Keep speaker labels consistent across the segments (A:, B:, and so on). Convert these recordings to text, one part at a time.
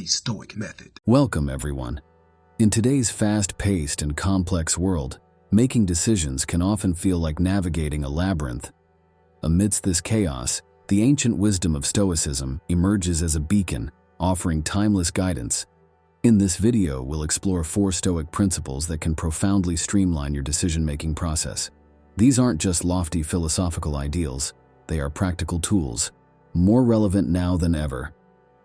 A: the Stoic method.
B: Welcome, everyone. In today's fast-paced and complex world, making decisions can often feel like navigating a labyrinth. Amidst this chaos, the ancient wisdom of Stoicism emerges as a beacon, offering timeless guidance. In this video, we'll explore 4 Stoic principles that can profoundly streamline your decision-making process. These aren't just lofty philosophical ideals, they are practical tools, more relevant now than ever,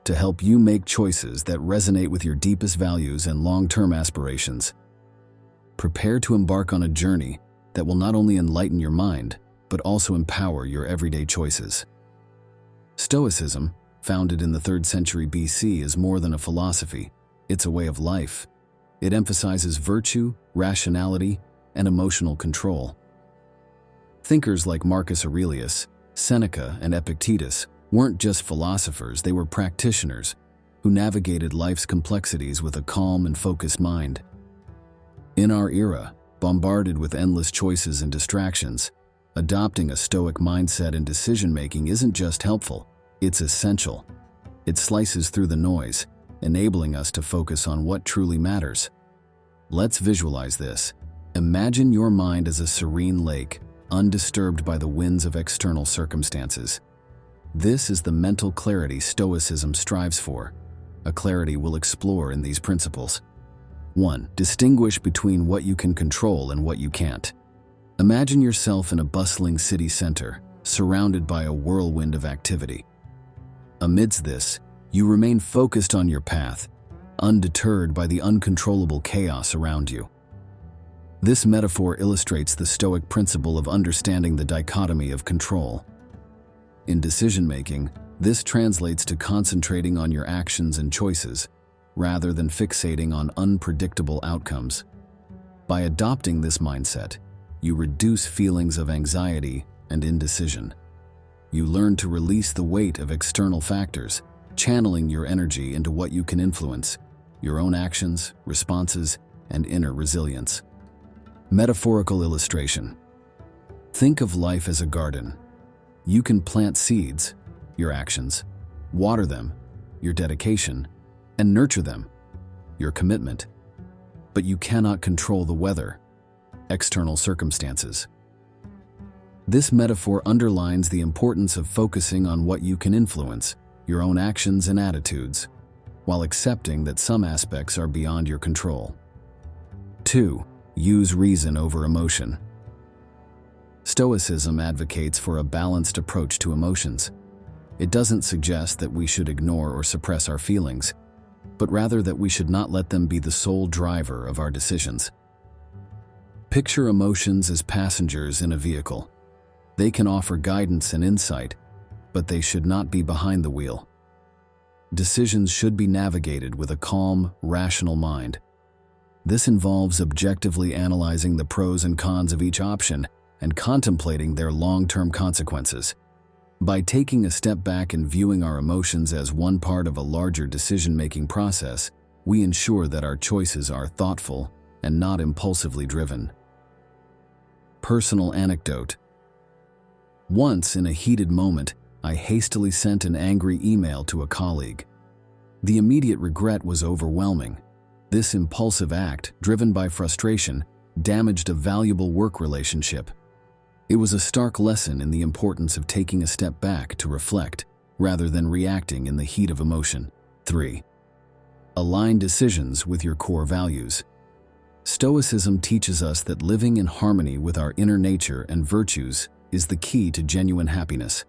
B: to help you make choices that resonate with your deepest values and long-term aspirations. Prepare to embark on a journey that will not only enlighten your mind, but also empower your everyday choices. Stoicism, founded in the 3rd century BC, is more than a philosophy. It's a way of life. It emphasizes virtue, rationality, and emotional control. Thinkers like Marcus Aurelius, Seneca, and Epictetus weren't just philosophers, they were practitioners who navigated life's complexities with a calm and focused mind. In our era, bombarded with endless choices and distractions, adopting a Stoic mindset in decision-making isn't just helpful, it's essential. It slices through the noise, enabling us to focus on what truly matters. Let's visualize this. Imagine your mind as a serene lake, undisturbed by the winds of external circumstances. This is the mental clarity Stoicism strives for, a clarity we'll explore in these principles. 1. Distinguish between what you can control and what you can't. Imagine yourself in a bustling city center, surrounded by a whirlwind of activity. Amidst this, you remain focused on your path, undeterred by the uncontrollable chaos around you. This metaphor illustrates the Stoic principle of understanding the dichotomy of control. In decision-making, this translates to concentrating on your actions and choices, rather than fixating on unpredictable outcomes. By adopting this mindset, you reduce feelings of anxiety and indecision. You learn to release the weight of external factors, channeling your energy into what you can influence, your own actions, responses, and inner resilience. Metaphorical illustration. Think of life as a garden. You can plant seeds, your actions, water them, your dedication, and nurture them, your commitment. But you cannot control the weather, external circumstances. This metaphor underlines the importance of focusing on what you can influence, your own actions and attitudes, while accepting that some aspects are beyond your control. 2. Use reason over emotion. Stoicism advocates for a balanced approach to emotions. It doesn't suggest that we should ignore or suppress our feelings, but rather that we should not let them be the sole driver of our decisions. Picture emotions as passengers in a vehicle. They can offer guidance and insight, but they should not be behind the wheel. Decisions should be navigated with a calm, rational mind. This involves objectively analyzing the pros and cons of each option and contemplating their long-term consequences. By taking a step back and viewing our emotions as one part of a larger decision-making process, we ensure that our choices are thoughtful and not impulsively driven. Personal anecdote. Once, in a heated moment, I hastily sent an angry email to a colleague. The immediate regret was overwhelming. This impulsive act, driven by frustration, damaged a valuable work relationship. It was a stark lesson in the importance of taking a step back to reflect, rather than reacting in the heat of emotion. 3. Align decisions with your core values. Stoicism teaches us that living in harmony with our inner nature and virtues is the key to genuine happiness.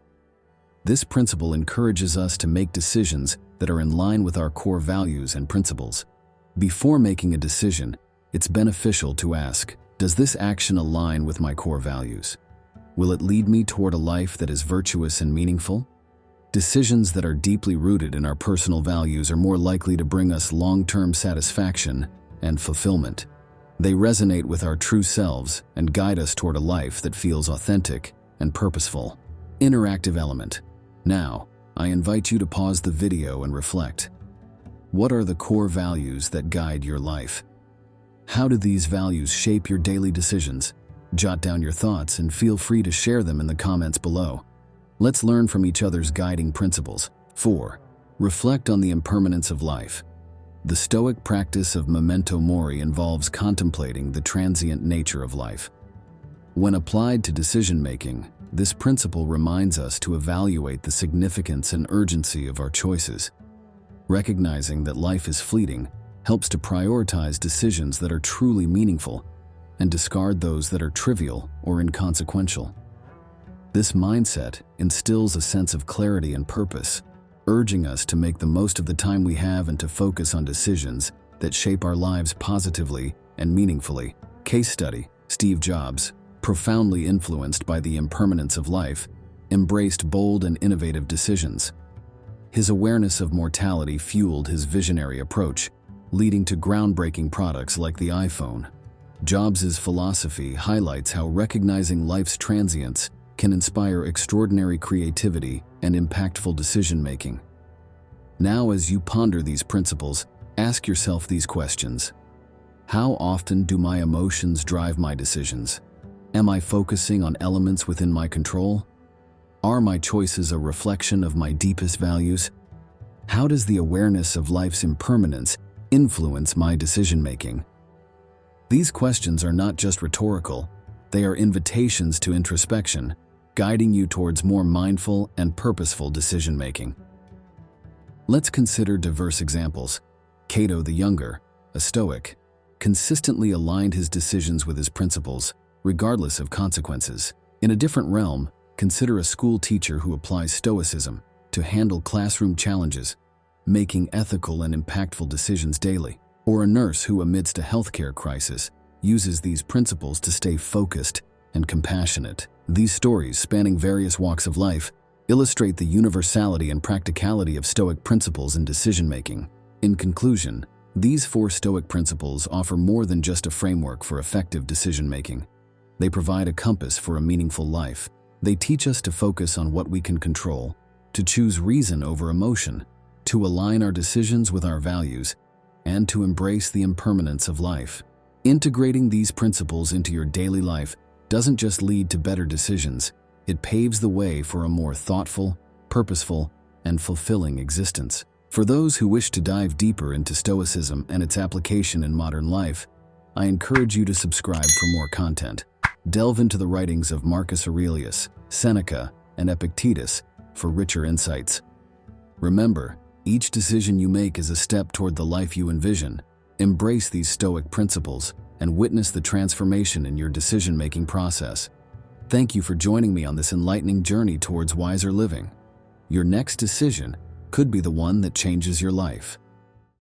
B: This principle encourages us to make decisions that are in line with our core values and principles. Before making a decision, it's beneficial to ask, does this action align with my core values? Will it lead me toward a life that is virtuous and meaningful? Decisions that are deeply rooted in our personal values are more likely to bring us long-term satisfaction and fulfillment. They resonate with our true selves and guide us toward a life that feels authentic and purposeful. Interactive element. Now, I invite you to pause the video and reflect. What are the core values that guide your life? How do these values shape your daily decisions? Jot down your thoughts and feel free to share them in the comments below. Let's learn from each other's guiding principles. 4. Reflect on the impermanence of life. The Stoic practice of memento mori involves contemplating the transient nature of life. When applied to decision-making, this principle reminds us to evaluate the significance and urgency of our choices. Recognizing that life is fleeting helps to prioritize decisions that are truly meaningful and discard those that are trivial or inconsequential. This mindset instills a sense of clarity and purpose, urging us to make the most of the time we have and to focus on decisions that shape our lives positively and meaningfully. Case study: Steve Jobs, profoundly influenced by the impermanence of life, embraced bold and innovative decisions. His awareness of mortality fueled his visionary approach, leading to groundbreaking products like the iPhone. Jobs' philosophy highlights how recognizing life's transience can inspire extraordinary creativity and impactful decision-making. Now, as you ponder these principles, ask yourself these questions. How often do my emotions drive my decisions? Am I focusing on elements within my control? Are my choices a reflection of my deepest values? How does the awareness of life's impermanence influence my decision-making? These questions are not just rhetorical, they are invitations to introspection, guiding you towards more mindful and purposeful decision-making. Let's consider diverse examples. Cato the Younger, a Stoic, consistently aligned his decisions with his principles, regardless of consequences. In a different realm, consider a school teacher who applies Stoicism to handle classroom challenges, making ethical and impactful decisions daily. Or a nurse who, amidst a healthcare crisis, uses these principles to stay focused and compassionate. These stories, spanning various walks of life, illustrate the universality and practicality of Stoic principles in decision-making. In conclusion, these 4 Stoic principles offer more than just a framework for effective decision-making. They provide a compass for a meaningful life. They teach us to focus on what we can control, to choose reason over emotion, to align our decisions with our values, and to embrace the impermanence of life. Integrating these principles into your daily life doesn't just lead to better decisions, it paves the way for a more thoughtful, purposeful, and fulfilling existence. For those who wish to dive deeper into Stoicism and its application in modern life, I encourage you to subscribe for more content. Delve into the writings of Marcus Aurelius, Seneca, and Epictetus for richer insights. Remember, each decision you make is a step toward the life you envision. Embrace these Stoic principles and witness the transformation in your decision-making process. Thank you for joining me on this enlightening journey towards wiser living. Your next decision could be the one that changes your life.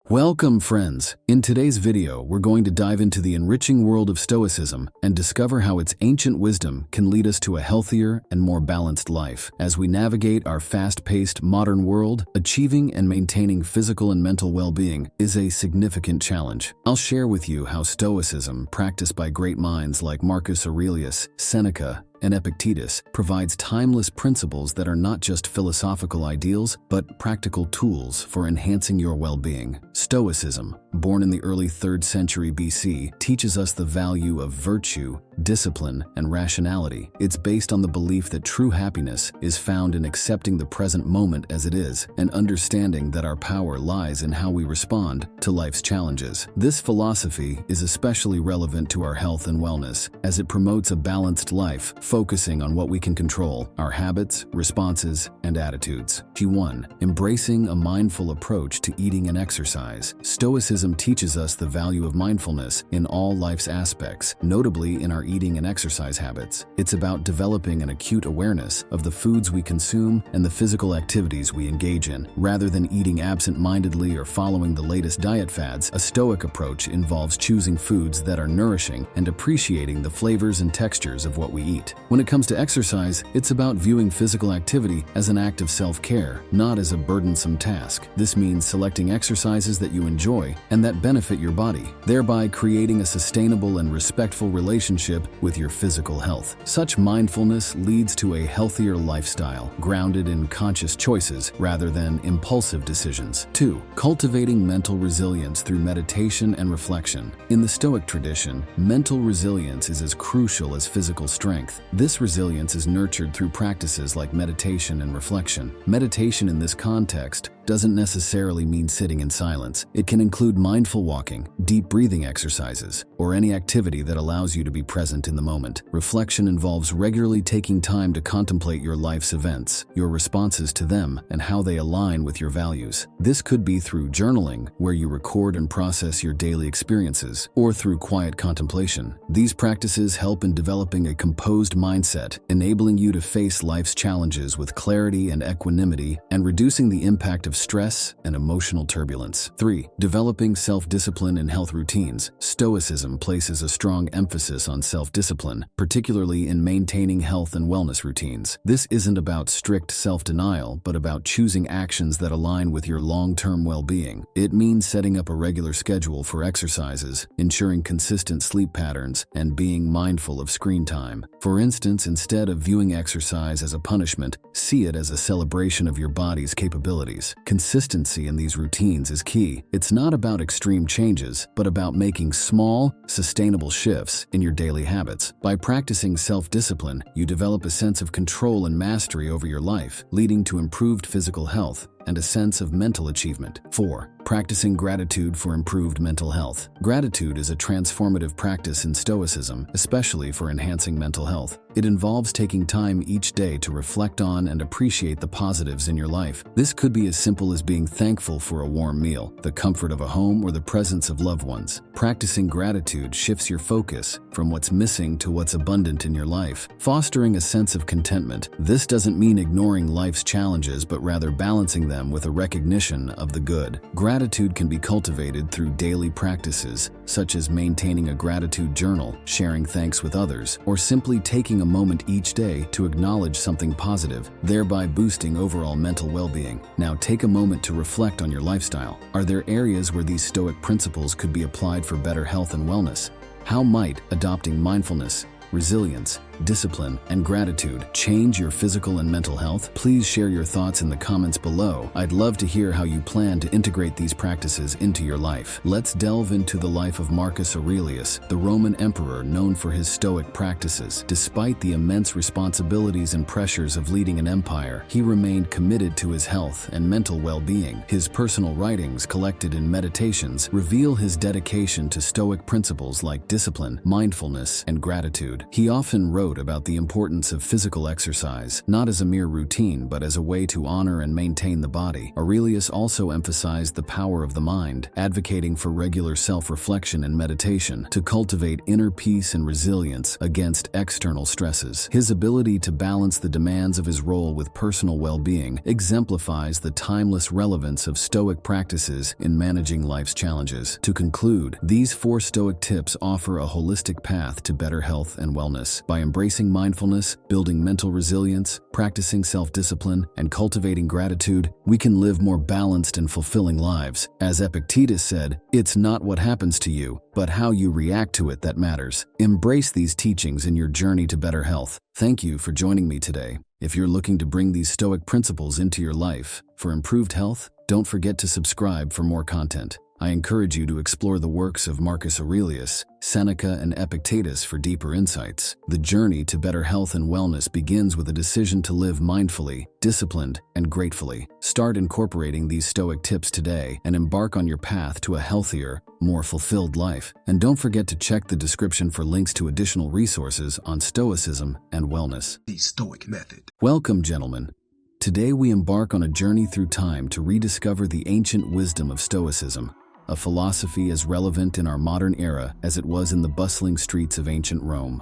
B: Welcome, friends. In today's video, we're going to dive into the enriching world of Stoicism and discover how its ancient wisdom can lead us to a healthier and more balanced life. As we navigate our fast-paced modern world, achieving and maintaining physical and mental well-being is a significant challenge. I'll share with you how Stoicism, practiced by great minds like Marcus Aurelius, Seneca, and Epictetus, provides timeless principles that are not just philosophical ideals, but practical tools for enhancing your well-being. Stoicism, born in the early 3rd century BC, teaches us the value of virtue, discipline, and rationality. It's based on the belief that true happiness is found in accepting the present moment as it is, and understanding that our power lies in how we respond to life's challenges. This philosophy is especially relevant to our health and wellness, as it promotes a balanced life, focusing on what we can control: our habits, responses, and attitudes. G1. Embracing a mindful approach to eating and exercise. Stoicism teaches us the value of mindfulness in all life's aspects, notably in our eating and exercise habits. It's about developing an acute awareness of the foods we consume and the physical activities we engage in. Rather than eating absent-mindedly or following the latest diet fads, a Stoic approach involves choosing foods that are nourishing and appreciating the flavors and textures of what we eat. When it comes to exercise, it's about viewing physical activity as an act of self-care, not as a burdensome task. This means selecting exercises that you enjoy and that benefit your body, thereby creating a sustainable and respectful relationship with your physical health. Such mindfulness leads to a healthier lifestyle, grounded in conscious choices rather than impulsive decisions. 2. Cultivating mental resilience through meditation and reflection. In the Stoic tradition, mental resilience is as crucial as physical strength. This resilience is nurtured through practices like meditation and reflection. Meditation in this context doesn't necessarily mean sitting in silence. It can include mindful walking, deep breathing exercises, or any activity that allows you to be present in the moment. Reflection involves regularly taking time to contemplate your life's events, your responses to them, and how they align with your values. This could be through journaling, where you record and process your daily experiences, or through quiet contemplation. These practices help in developing a composed mindset, enabling you to face life's challenges with clarity and equanimity, and reducing the impact of stress and emotional turbulence. 3. Developing self-discipline and health routines. Stoicism places a strong emphasis on self-discipline, particularly in maintaining health and wellness routines. This isn't about strict self-denial, but about choosing actions that align with your long-term well-being. It means setting up a regular schedule for exercises, ensuring consistent sleep patterns, and being mindful of screen time. For instance, instead of viewing exercise as a punishment, see it as a celebration of your body's capabilities. Consistency in these routines is key. It's not about extreme changes, but about making small, sustainable shifts in your daily habits. By practicing self-discipline, you develop a sense of control and mastery over your life, leading to improved physical health and a sense of mental achievement. 4. Practicing gratitude for improved mental health. Gratitude is a transformative practice in Stoicism, especially for enhancing mental health. It involves taking time each day to reflect on and appreciate the positives in your life. This could be as simple as being thankful for a warm meal, the comfort of a home, or the presence of loved ones. Practicing gratitude shifts your focus from what's missing to what's abundant in your life, fostering a sense of contentment. This doesn't mean ignoring life's challenges, but rather balancing them with a recognition of the good. Gratitude can be cultivated through daily practices, such as maintaining a gratitude journal, sharing thanks with others, or simply taking a moment each day to acknowledge something positive, thereby boosting overall mental well-being. Now take a moment to reflect on your lifestyle. Are there areas where these Stoic principles could be applied for better health and wellness? How might adopting mindfulness, resilience, discipline, and gratitude change your physical and mental health? Please share your thoughts in the comments below. I'd love to hear how you plan to integrate these practices into your life. Let's delve into the life of Marcus Aurelius, the Roman emperor known for his Stoic practices. Despite the immense responsibilities and pressures of leading an empire, he remained committed to his health and mental well-being. His personal writings, collected in Meditations, reveal his dedication to Stoic principles like discipline, mindfulness, and gratitude. He often wrote about the importance of physical exercise, not as a mere routine, but as a way to honor and maintain the body. Aurelius also emphasized the power of the mind, advocating for regular self-reflection and meditation to cultivate inner peace and resilience against external stresses. His ability to balance the demands of his role with personal well-being exemplifies the timeless relevance of Stoic practices in managing life's challenges. To conclude, these 4 Stoic tips offer a holistic path to better health and wellness. By embracing mindfulness, building mental resilience, practicing self-discipline, and cultivating gratitude, we can live more balanced and fulfilling lives. As Epictetus said, "It's not what happens to you, but how you react to it that matters." Embrace these teachings in your journey to better health. Thank you for joining me today. If you're looking to bring these Stoic principles into your life for improved health, don't forget to subscribe for more content. I encourage you to explore the works of Marcus Aurelius, Seneca, and Epictetus for deeper insights. The journey to better health and wellness begins with a decision to live mindfully, disciplined, and gratefully. Start incorporating these Stoic tips today and embark on your path to a healthier, more fulfilled life. And don't forget to check the description for links to additional resources on Stoicism and wellness.
A: The Stoic Method.
B: Welcome, gentlemen. Today we embark on a journey through time to rediscover the ancient wisdom of Stoicism, a philosophy as relevant in our modern era as it was in the bustling streets of ancient Rome.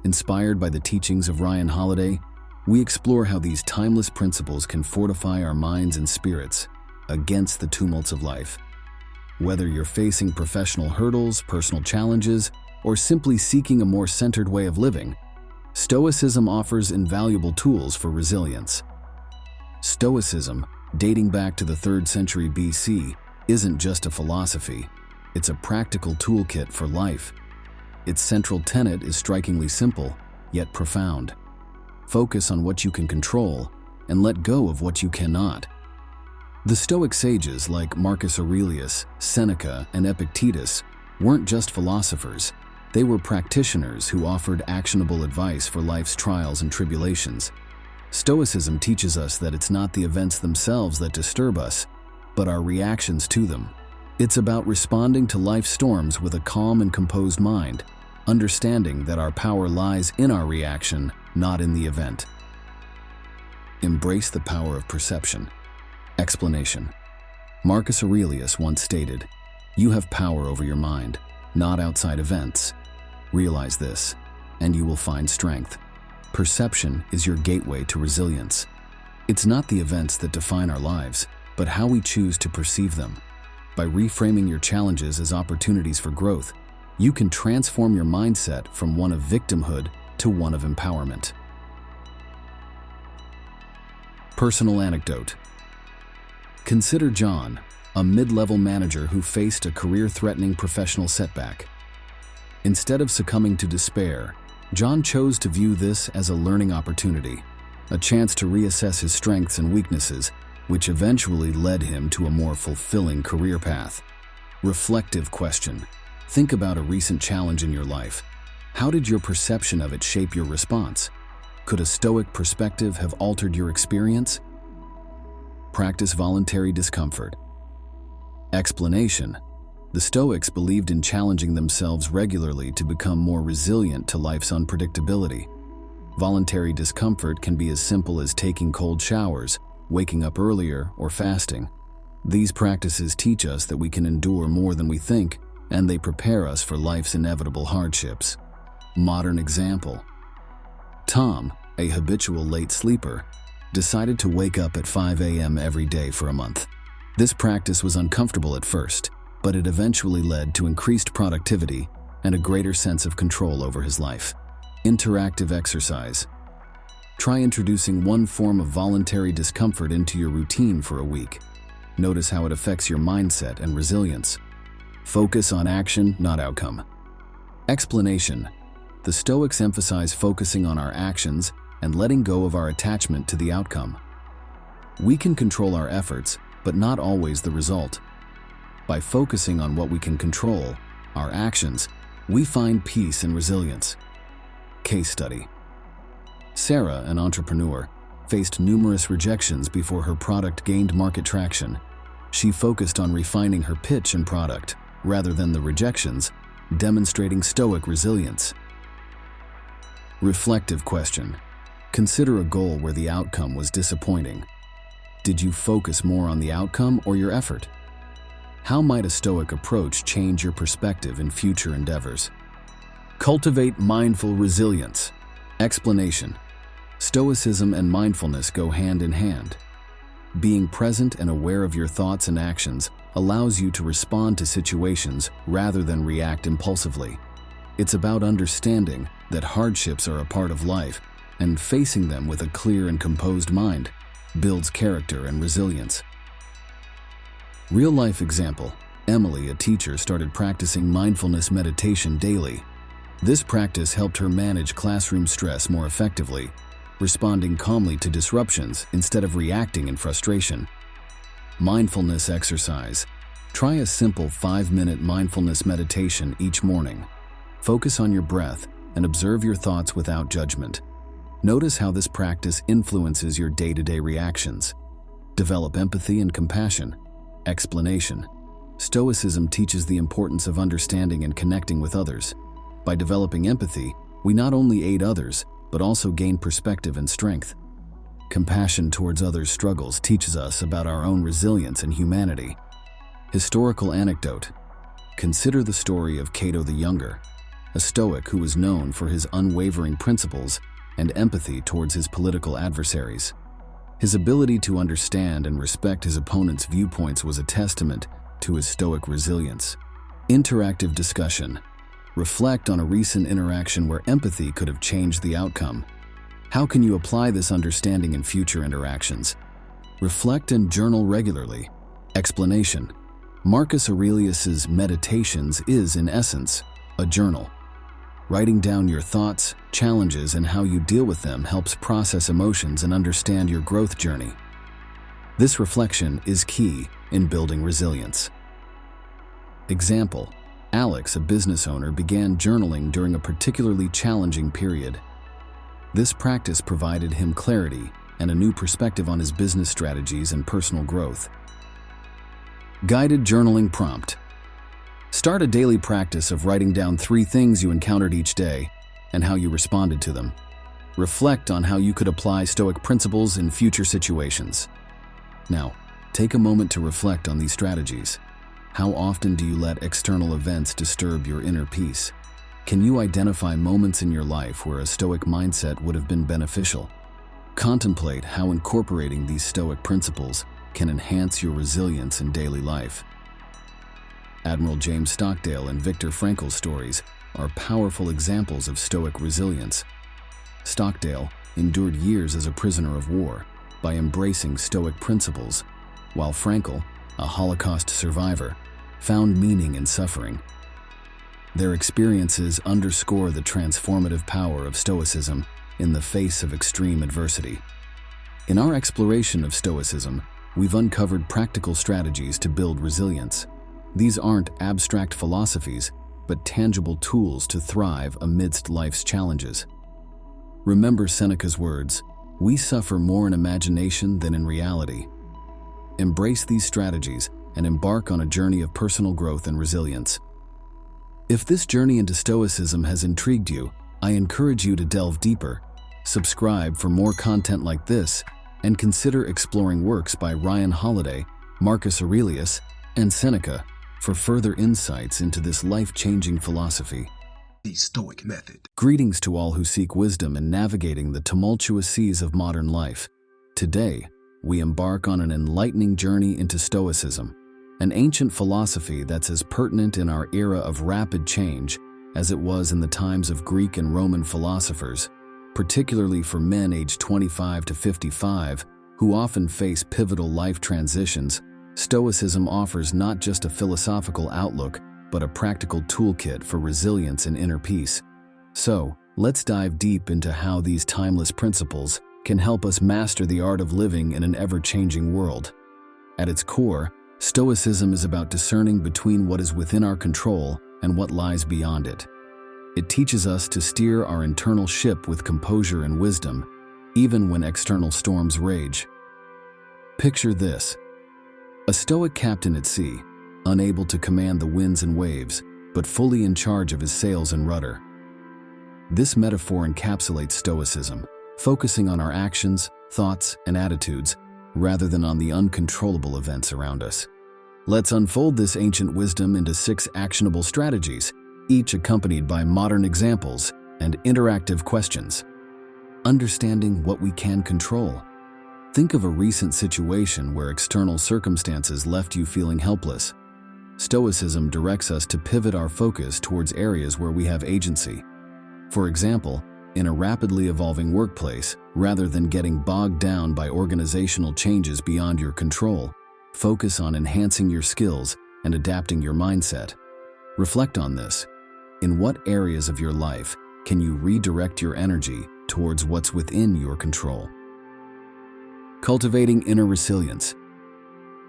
B: Inspired by the teachings of Ryan Holiday, we explore how these timeless principles can fortify our minds and spirits against the tumults of life. Whether you're facing professional hurdles, personal challenges, or simply seeking a more centered way of living, Stoicism offers invaluable tools for resilience. Stoicism, dating back to the 3rd century BC, isn't just a philosophy, it's a practical toolkit for life. Its central tenet is strikingly simple, yet profound. Focus on what you can control and let go of what you cannot. The Stoic sages like Marcus Aurelius, Seneca, and Epictetus weren't just philosophers. They were practitioners who offered actionable advice for life's trials and tribulations. Stoicism teaches us that it's not the events themselves that disturb us, but our reactions to them. It's about responding to life's storms with a calm and composed mind, understanding that our power lies in our reaction, not in the event. Embrace the power of perception. Explanation. Marcus Aurelius once stated, "You have power over your mind, not outside events. Realize this, and you will find strength." Perception is your gateway to resilience. It's not the events that define our lives, but how we choose to perceive them. By reframing your challenges as opportunities for growth, you can transform your mindset from one of victimhood to one of empowerment. Personal anecdote. Consider John, a mid-level manager who faced a career-threatening professional setback. Instead of succumbing to despair, John chose to view this as a learning opportunity, a chance to reassess his strengths and weaknesses, which eventually led him to a more fulfilling career path. Reflective question. Think about a recent challenge in your life. How did your perception of it shape your response? Could a Stoic perspective have altered your experience? Practice voluntary discomfort. Explanation. The Stoics believed in challenging themselves regularly to become more resilient to life's unpredictability. Voluntary discomfort can be as simple as taking cold showers, waking up earlier, or fasting. These practices teach us that we can endure more than we think, and they prepare us for life's inevitable hardships. Modern example. Tom, a habitual late sleeper, decided to wake up at 5 a.m. every day for a month. This practice was uncomfortable at first, but it eventually led to increased productivity and a greater sense of control over his life. Interactive exercise. Try introducing one form of voluntary discomfort into your routine for a week. Notice how it affects your mindset and resilience. Focus on action, not outcome. Explanation. The Stoics emphasize focusing on our actions and letting go of our attachment to the outcome. We can control our efforts, but not always the result. By focusing on what we can control, our actions, we find peace and resilience. Case study. Sarah, an entrepreneur, faced numerous rejections before her product gained market traction. She focused on refining her pitch and product, rather than the rejections, demonstrating Stoic resilience. Reflective question. Consider a goal where the outcome was disappointing. Did you focus more on the outcome or your effort? How might a Stoic approach change your perspective in future endeavors? Cultivate mindful resilience. Explanation. Stoicism and mindfulness go hand in hand. Being present and aware of your thoughts and actions allows you to respond to situations rather than react impulsively. It's about understanding that hardships are a part of life, and facing them with a clear and composed mind builds character and resilience. Real-life example. Emily, a teacher, started practicing mindfulness meditation daily. This practice helped her manage classroom stress more effectively, responding calmly to disruptions instead of reacting in frustration. Mindfulness exercise. Try a simple 5-minute mindfulness meditation each morning. Focus on your breath and observe your thoughts without judgment. Notice how this practice influences your day-to-day reactions. Develop empathy and compassion. Explanation. Stoicism teaches the importance of understanding and connecting with others. By developing empathy, we not only aid others, but also gain perspective and strength. Compassion towards others' struggles teaches us about our own resilience and humanity. Historical anecdote. Consider the story of Cato the Younger, a Stoic who was known for his unwavering principles and empathy towards his political adversaries. His ability to understand and respect his opponent's viewpoints was a testament to his Stoic resilience. Interactive discussion. Reflect on a recent interaction where empathy could have changed the outcome. How can you apply this understanding in future interactions? Reflect and journal regularly. Explanation. Marcus Aurelius's Meditations is, in essence, a journal. Writing down your thoughts, challenges, and how you deal with them helps process emotions and understand your growth journey. This reflection is key in building resilience. Example. Alex, a business owner, began journaling during a particularly challenging period. This practice provided him clarity and a new perspective on his business strategies and personal growth. Guided journaling prompt. Start a daily practice of writing down 3 things you encountered each day and how you responded to them. Reflect on how you could apply Stoic principles in future situations. Now, take a moment to reflect on these strategies. How often do you let external events disturb your inner peace? Can you identify moments in your life where a Stoic mindset would have been beneficial? Contemplate how incorporating these Stoic principles can enhance your resilience in daily life. Admiral James Stockdale and Viktor Frankl's stories are powerful examples of Stoic resilience. Stockdale endured years as a prisoner of war by embracing Stoic principles, while Frankl, a Holocaust survivor, found meaning in suffering. Their experiences underscore the transformative power of Stoicism in the face of extreme adversity. In our exploration of Stoicism, we've uncovered practical strategies to build resilience. These aren't abstract philosophies, but tangible tools to thrive amidst life's challenges. Remember Seneca's words, "We suffer more in imagination than in reality." Embrace these strategies and embark on a journey of personal growth and resilience. If this journey into Stoicism has intrigued you, I encourage you to delve deeper. Subscribe for more content like this, and consider exploring works by Ryan Holiday, Marcus Aurelius, and Seneca for further insights into this life-changing philosophy.
A: The Stoic Method.
B: Greetings to all who seek wisdom in navigating the tumultuous seas of modern life. Today, we embark on an enlightening journey into Stoicism, an ancient philosophy that's as pertinent in our era of rapid change as it was in the times of Greek and Roman philosophers, particularly for men aged 25 to 55 who often face pivotal life transitions. Stoicism offers not just a philosophical outlook, but a practical toolkit for resilience and inner peace. So, let's dive deep into how these timeless principles can help us master the art of living in an ever-changing world. At its core, Stoicism is about discerning between what is within our control and what lies beyond it. It teaches us to steer our internal ship with composure and wisdom, even when external storms rage. Picture this: a Stoic captain at sea, unable to command the winds and waves, but fully in charge of his sails and rudder. This metaphor encapsulates Stoicism, focusing on our actions, thoughts, and attitudes, rather than on the uncontrollable events around us. Let's unfold this ancient wisdom into 6 actionable strategies, each accompanied by modern examples and interactive questions. Understanding what we can control. Think of a recent situation where external circumstances left you feeling helpless. Stoicism directs us to pivot our focus towards areas where we have agency. For example, in a rapidly evolving workplace, rather than getting bogged down by organizational changes beyond your control, focus on enhancing your skills and adapting your mindset. Reflect on this. In what areas of your life can you redirect your energy towards what's within your control? Cultivating inner resilience.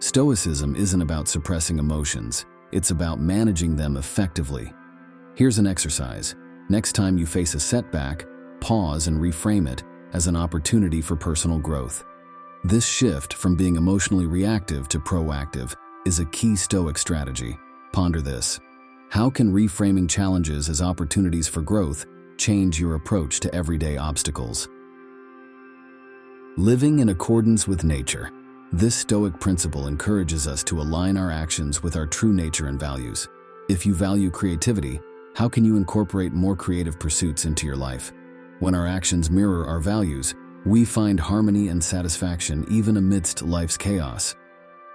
B: Stoicism isn't about suppressing emotions, it's about managing them effectively. Here's an exercise. Next time you face a setback, pause and reframe it as an opportunity for personal growth. This shift from being emotionally reactive to proactive is a key Stoic strategy. Ponder this. How can reframing challenges as opportunities for growth change your approach to everyday obstacles? Living in accordance with nature. This Stoic principle encourages us to align our actions with our true nature and values. If you value creativity, how can you incorporate more creative pursuits into your life? When our actions mirror our values, we find harmony and satisfaction even amidst life's chaos.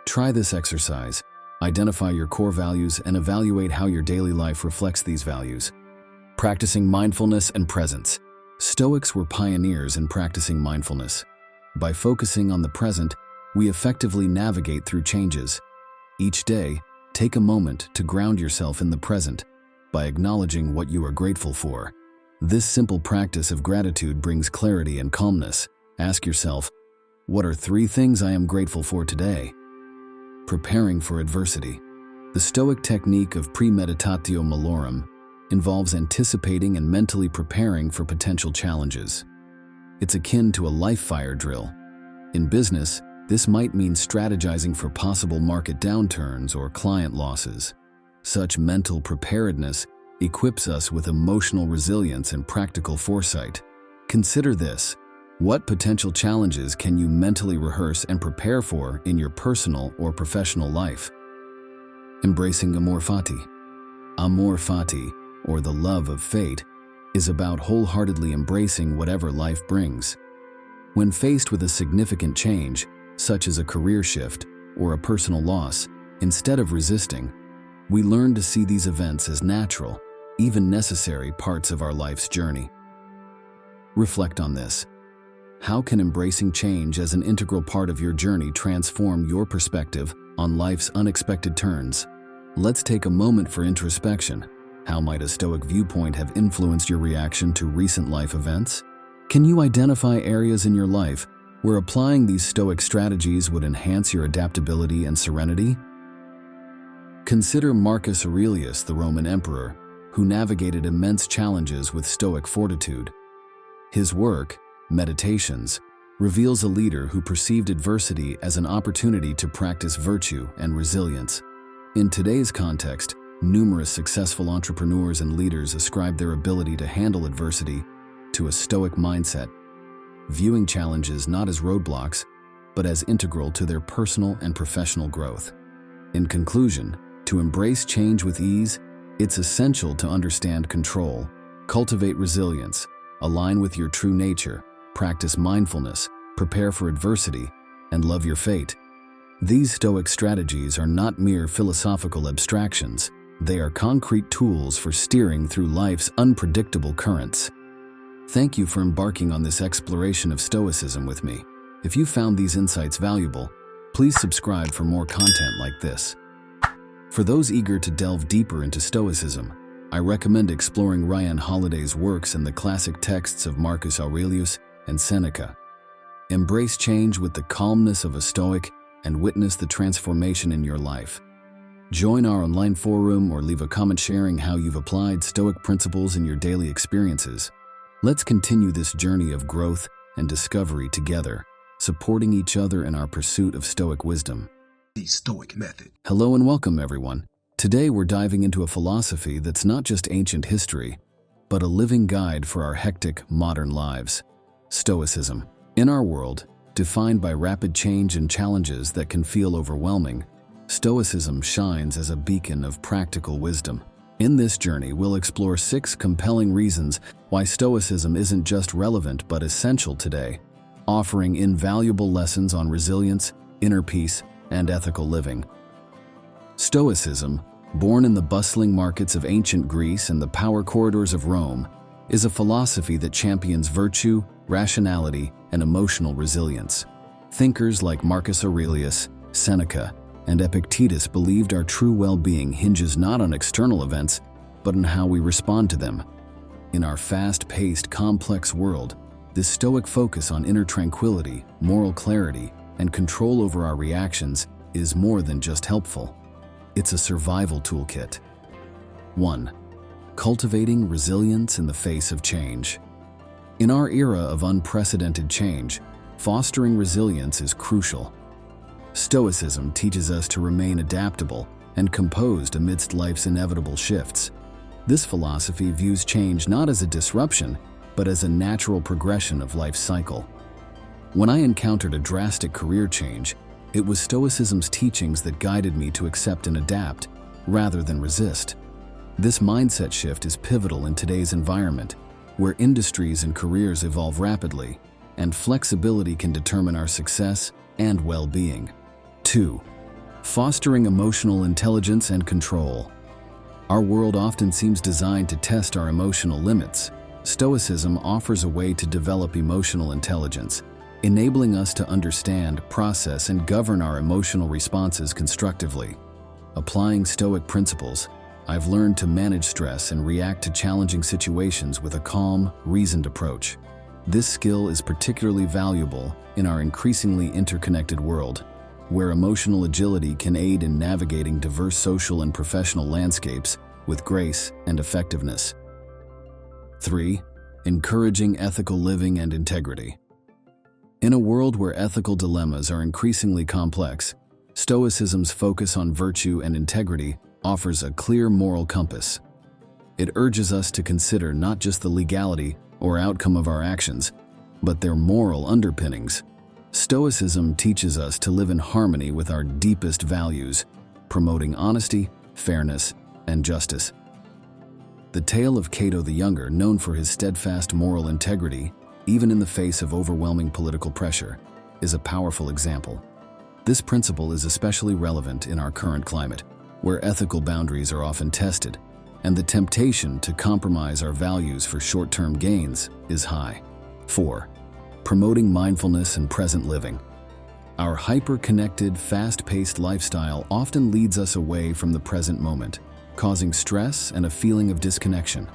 B: Try this exercise. Identify your core values and evaluate how your daily life reflects these values. Practicing mindfulness and presence. Stoics were pioneers in practicing mindfulness. By focusing on the present, we effectively navigate through changes. Each day, take a moment to ground yourself in the present by acknowledging what you are grateful for. This simple practice of gratitude brings clarity and calmness. Ask yourself, what are 3 things I am grateful for today? Preparing for adversity. The Stoic technique of premeditatio malorum involves anticipating and mentally preparing for potential challenges. It's akin to a live fire drill, In business, this might mean strategizing for possible market downturns or client losses. Such mental preparedness equips us with emotional resilience and practical foresight. Consider this: what potential challenges can you mentally rehearse and prepare for in your personal or professional life? Embracing amor fati. Amor fati, or the love of fate, is about wholeheartedly embracing whatever life brings. When faced with a significant change, such as a career shift or a personal loss, instead of resisting, we learn to see these events as natural, even necessary parts of our life's journey. Reflect on this. How can embracing change as an integral part of your journey transform your perspective on life's unexpected turns? Let's take a moment for introspection. How might a Stoic viewpoint have influenced your reaction to recent life events? Can you identify areas in your life where applying these Stoic strategies would enhance your adaptability and serenity? Consider Marcus Aurelius, the Roman emperor, who navigated immense challenges with Stoic fortitude. His work, Meditations, reveals a leader who perceived adversity as an opportunity to practice virtue and resilience. In today's context, numerous successful entrepreneurs and leaders ascribe their ability to handle adversity to a Stoic mindset, viewing challenges not as roadblocks, but as integral to their personal and professional growth. In conclusion, to embrace change with ease, it's essential to understand control, cultivate resilience, align with your true nature, practice mindfulness, prepare for adversity, and love your fate. These Stoic strategies are not mere philosophical abstractions. They are concrete tools for steering through life's unpredictable currents. Thank you for embarking on this exploration of Stoicism with me. If you found these insights valuable, please subscribe for more content like this. For those eager to delve deeper into Stoicism, I recommend exploring Ryan Holiday's works and the classic texts of Marcus Aurelius and Seneca. Embrace change with the calmness of a Stoic and witness the transformation in your life. Join our online forum or leave a comment sharing how you've applied Stoic principles in your daily experiences. Let's continue this journey of growth and discovery together, supporting each other in our pursuit of Stoic wisdom.
A: The Stoic method.
B: Hello and welcome, everyone. Today we're diving into a philosophy that's not just ancient history, but a living guide for our hectic, modern lives. Stoicism. In our world, defined by rapid change and challenges that can feel overwhelming, Stoicism shines as a beacon of practical wisdom. In this journey, we'll explore 6 compelling reasons why Stoicism isn't just relevant but essential today, offering invaluable lessons on resilience, inner peace, and ethical living. Stoicism, born in the bustling markets of ancient Greece and the power corridors of Rome, is a philosophy that champions virtue, rationality, and emotional resilience. Thinkers like Marcus Aurelius, Seneca, and Epictetus believed our true well-being hinges not on external events, but on how we respond to them. In our fast-paced, complex world, this Stoic focus on inner tranquility, moral clarity, and control over our reactions is more than just helpful. It's a survival toolkit. 1. Cultivating resilience in the face of change. In our era of unprecedented change, fostering resilience is crucial. Stoicism teaches us to remain adaptable and composed amidst life's inevitable shifts. This philosophy views change not as a disruption, but as a natural progression of life's cycle. When I encountered a drastic career change, it was Stoicism's teachings that guided me to accept and adapt, rather than resist. This mindset shift is pivotal in today's environment, where industries and careers evolve rapidly, and flexibility can determine our success and well-being. 2. Fostering emotional intelligence and control. Our world often seems designed to test our emotional limits. Stoicism offers a way to develop emotional intelligence, enabling us to understand, process, and govern our emotional responses constructively. Applying Stoic principles, I've learned to manage stress and react to challenging situations with a calm, reasoned approach. This skill is particularly valuable in our increasingly interconnected world, where emotional agility can aid in navigating diverse social and professional landscapes with grace and effectiveness. 3. Encouraging ethical living and integrity. In a world where ethical dilemmas are increasingly complex, Stoicism's focus on virtue and integrity offers a clear moral compass. It urges us to consider not just the legality or outcome of our actions, but their moral underpinnings. Stoicism teaches us to live in harmony with our deepest values, promoting honesty, fairness, and justice. The tale of Cato the Younger, known for his steadfast moral integrity, even in the face of overwhelming political pressure, is a powerful example. This principle is especially relevant in our current climate, where ethical boundaries are often tested, and the temptation to compromise our values for short-term gains is high. 4. Promoting mindfulness and present living. Our hyper-connected, fast-paced lifestyle often leads us away from the present moment, causing stress and a feeling of disconnection.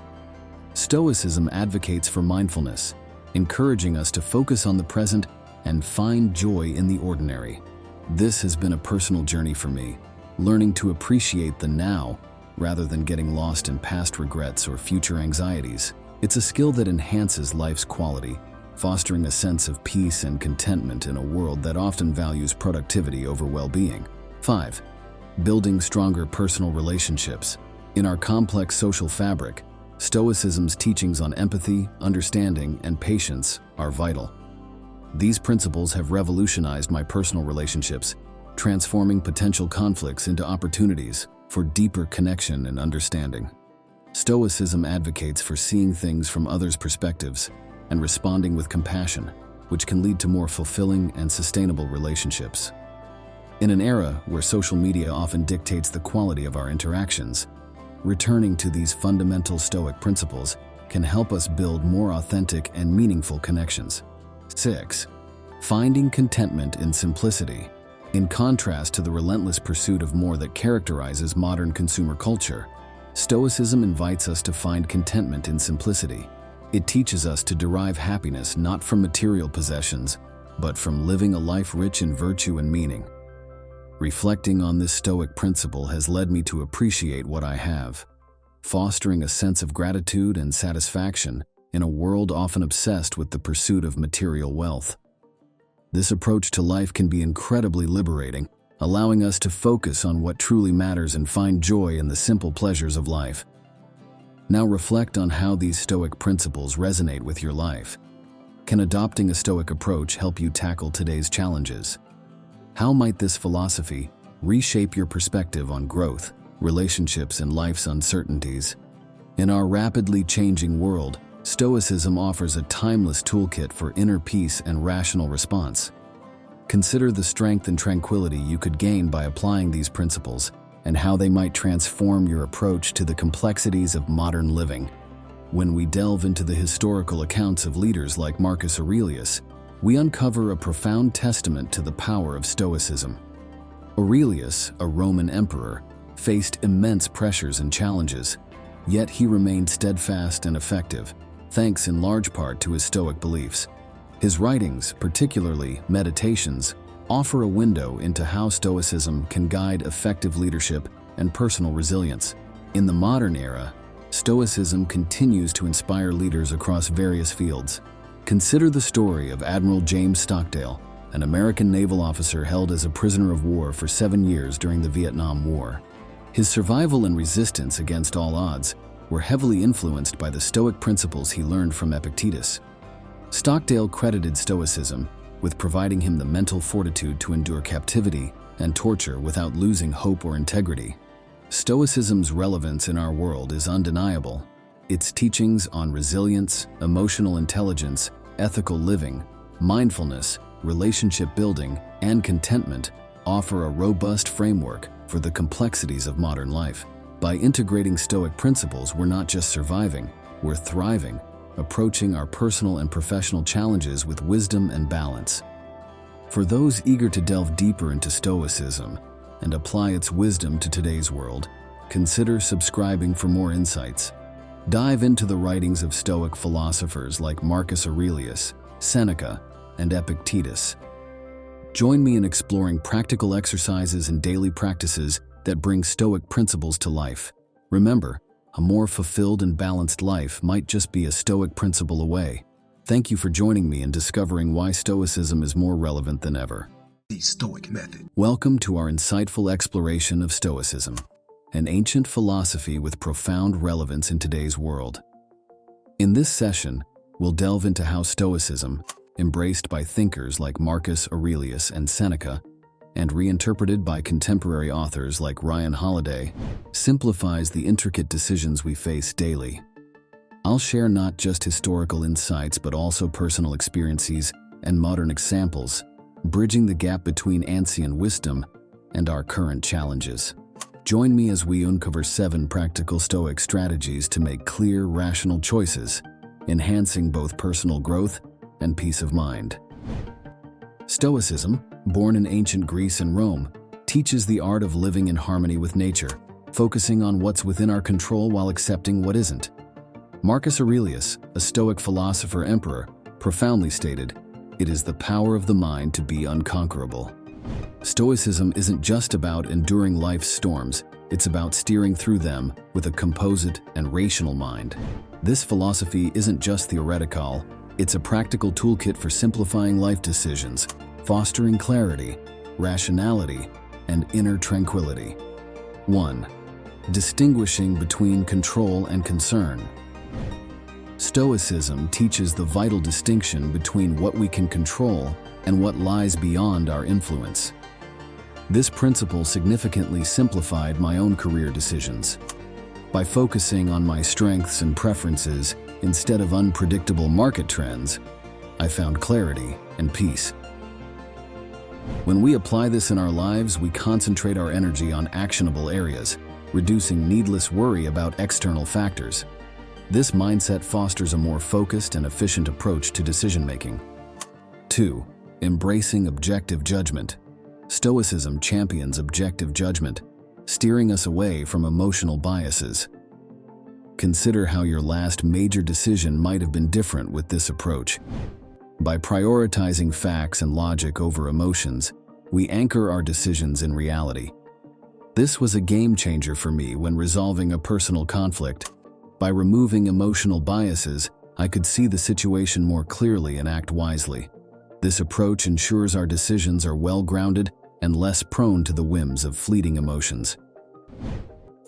B: Stoicism advocates for mindfulness, encouraging us to focus on the present and find joy in the ordinary. This has been a personal journey for me, learning to appreciate the now rather than getting lost in past regrets or future anxieties. It's a skill that enhances life's quality, fostering a sense of peace and contentment in a world that often values productivity over well-being. 5. Building stronger personal relationships. In our complex social fabric, Stoicism's teachings on empathy, understanding, and patience are vital. These principles have revolutionized my personal relationships, transforming potential conflicts into opportunities for deeper connection and understanding. Stoicism advocates for seeing things from others' perspectives and responding with compassion, which can lead to more fulfilling and sustainable relationships. In an era where social media often dictates the quality of our interactions, returning to these fundamental Stoic principles can help us build more authentic and meaningful connections. 6. Finding contentment in simplicity. In contrast to the relentless pursuit of more that characterizes modern consumer culture, Stoicism invites us to find contentment in simplicity. It teaches us to derive happiness not from material possessions, but from living a life rich in virtue and meaning. Reflecting on this Stoic principle has led me to appreciate what I have, fostering a sense of gratitude and satisfaction in a world often obsessed with the pursuit of material wealth. This approach to life can be incredibly liberating, allowing us to focus on what truly matters and find joy in the simple pleasures of life. Now reflect on how these Stoic principles resonate with your life. Can adopting a Stoic approach help you tackle today's challenges? How might this philosophy reshape your perspective on growth, relationships, and life's uncertainties? In our rapidly changing world, Stoicism offers a timeless toolkit for inner peace and rational response. Consider the strength and tranquility you could gain by applying these principles and how they might transform your approach to the complexities of modern living. When we delve into the historical accounts of leaders like Marcus Aurelius, we uncover a profound testament to the power of Stoicism. Aurelius, a Roman emperor, faced immense pressures and challenges, yet he remained steadfast and effective, thanks in large part to his Stoic beliefs. His writings, particularly Meditations, offer a window into how Stoicism can guide effective leadership and personal resilience. In the modern era, Stoicism continues to inspire leaders across various fields. Consider the story of Admiral James Stockdale, an American naval officer held as a prisoner of war for 7 years during the Vietnam War. His survival and resistance against all odds were heavily influenced by the Stoic principles he learned from Epictetus. Stockdale credited Stoicism with providing him the mental fortitude to endure captivity and torture without losing hope or integrity. Stoicism's relevance in our world is undeniable. Its teachings on resilience, emotional intelligence, ethical living, mindfulness, relationship building, and contentment offer a robust framework for the complexities of modern life. By integrating Stoic principles, we're not just surviving, we're thriving, approaching our personal and professional challenges with wisdom and balance. For those eager to delve deeper into Stoicism and apply its wisdom to today's world, consider subscribing for more insights. Dive into the writings of Stoic philosophers like Marcus Aurelius, Seneca, and Epictetus. Join me in exploring practical exercises and daily practices that bring Stoic principles to life. Remember, a more fulfilled and balanced life might just be a Stoic principle away. Thank you for joining me in discovering why Stoicism is more relevant than ever.
A: The Stoic method.
B: Welcome to our insightful exploration of Stoicism, an ancient philosophy with profound relevance in today's world. In this session, we'll delve into how Stoicism, embraced by thinkers like Marcus Aurelius and Seneca, and reinterpreted by contemporary authors like Ryan Holiday, simplifies the intricate decisions we face daily. I'll share not just historical insights but also personal experiences and modern examples, bridging the gap between ancient wisdom and our current challenges. Join me as we uncover 7 practical Stoic strategies to make clear, rational choices, enhancing both personal growth and peace of mind. Stoicism, born in ancient Greece and Rome, teaches the art of living in harmony with nature, focusing on what's within our control while accepting what isn't. Marcus Aurelius, a Stoic philosopher-emperor, profoundly stated, "It is the power of the mind to be unconquerable." Stoicism isn't just about enduring life's storms, it's about steering through them with a composite and rational mind. This philosophy isn't just theoretical, it's a practical toolkit for simplifying life decisions, fostering clarity, rationality, and inner tranquility. 1. Distinguishing between control and concern. Stoicism teaches the vital distinction between what we can control and what lies beyond our influence. This principle significantly simplified my own career decisions. By focusing on my strengths and preferences instead of unpredictable market trends, I found clarity and peace. When we apply this in our lives, we concentrate our energy on actionable areas, reducing needless worry about external factors. This mindset fosters a more focused and efficient approach to decision-making. 2. Embracing objective judgment. Stoicism champions objective judgment, steering us away from emotional biases. Consider how your last major decision might have been different with this approach. By prioritizing facts and logic over emotions, we anchor our decisions in reality. This was a game changer for me when resolving a personal conflict. By removing emotional biases, I could see the situation more clearly and act wisely. This approach ensures our decisions are well-grounded and less prone to the whims of fleeting emotions.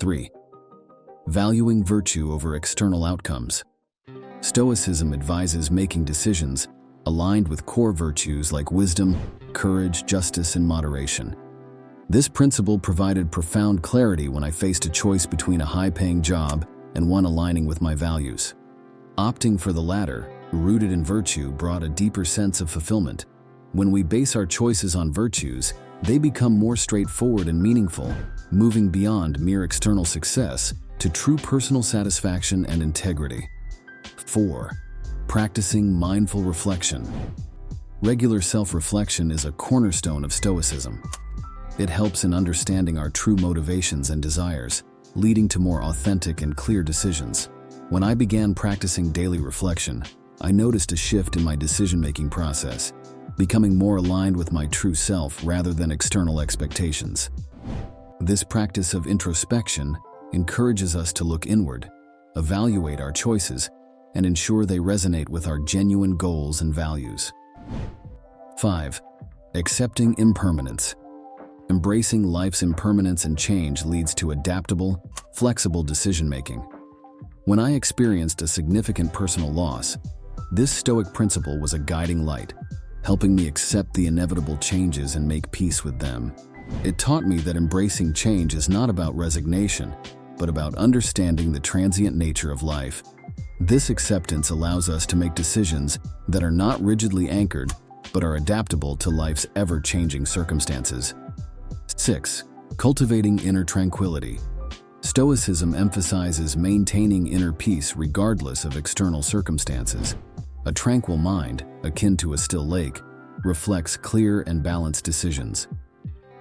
B: 3. Valuing virtue over external outcomes. Stoicism advises making decisions aligned with core virtues like wisdom, courage, justice, and moderation. This principle provided profound clarity when I faced a choice between a high-paying job and one aligning with my values. Opting for the latter, rooted in virtue, brought a deeper sense of fulfillment. When we base our choices on virtues, they become more straightforward and meaningful, moving beyond mere external success to true personal satisfaction and integrity. 4. Practicing mindful reflection. Regular self-reflection is a cornerstone of Stoicism. It helps in understanding our true motivations and desires, leading to more authentic and clear decisions. When I began practicing daily reflection, I noticed a shift in my decision-making process, becoming more aligned with my true self rather than external expectations. This practice of introspection encourages us to look inward, evaluate our choices, and ensure they resonate with our genuine goals and values. 5. Accepting impermanence. Embracing life's impermanence and change leads to adaptable, flexible decision-making. When I experienced a significant personal loss, this Stoic principle was a guiding light, helping me accept the inevitable changes and make peace with them. It taught me that embracing change is not about resignation, but about understanding the transient nature of life. This acceptance allows us to make decisions that are not rigidly anchored, but are adaptable to life's ever-changing circumstances. 6. Cultivating inner tranquility. Stoicism emphasizes maintaining inner peace regardless of external circumstances. A tranquil mind, akin to a still lake, reflects clear and balanced decisions.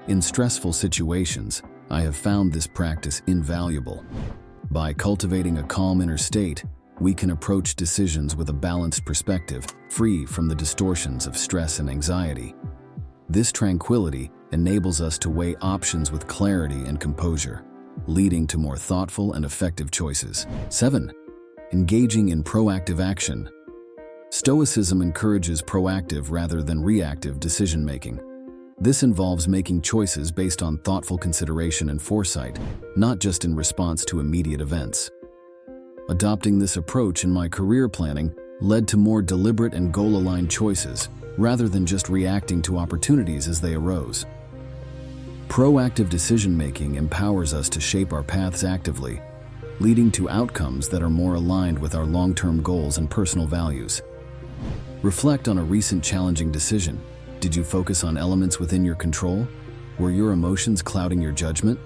B: In stressful situations, I have found this practice invaluable. By cultivating a calm inner state, we can approach decisions with a balanced perspective, free from the distortions of stress and anxiety. This tranquility enables us to weigh options with clarity and composure, leading to more thoughtful and effective choices. 7. Engaging in proactive action. Stoicism encourages proactive rather than reactive decision-making. This involves making choices based on thoughtful consideration and foresight, not just in response to immediate events. Adopting this approach in my career planning led to more deliberate and goal-aligned choices, rather than just reacting to opportunities as they arose. Proactive decision-making empowers us to shape our paths actively, leading to outcomes that are more aligned with our long-term goals and personal values. Reflect on a recent challenging decision. Did you focus on elements within your control? Were your emotions clouding your judgment?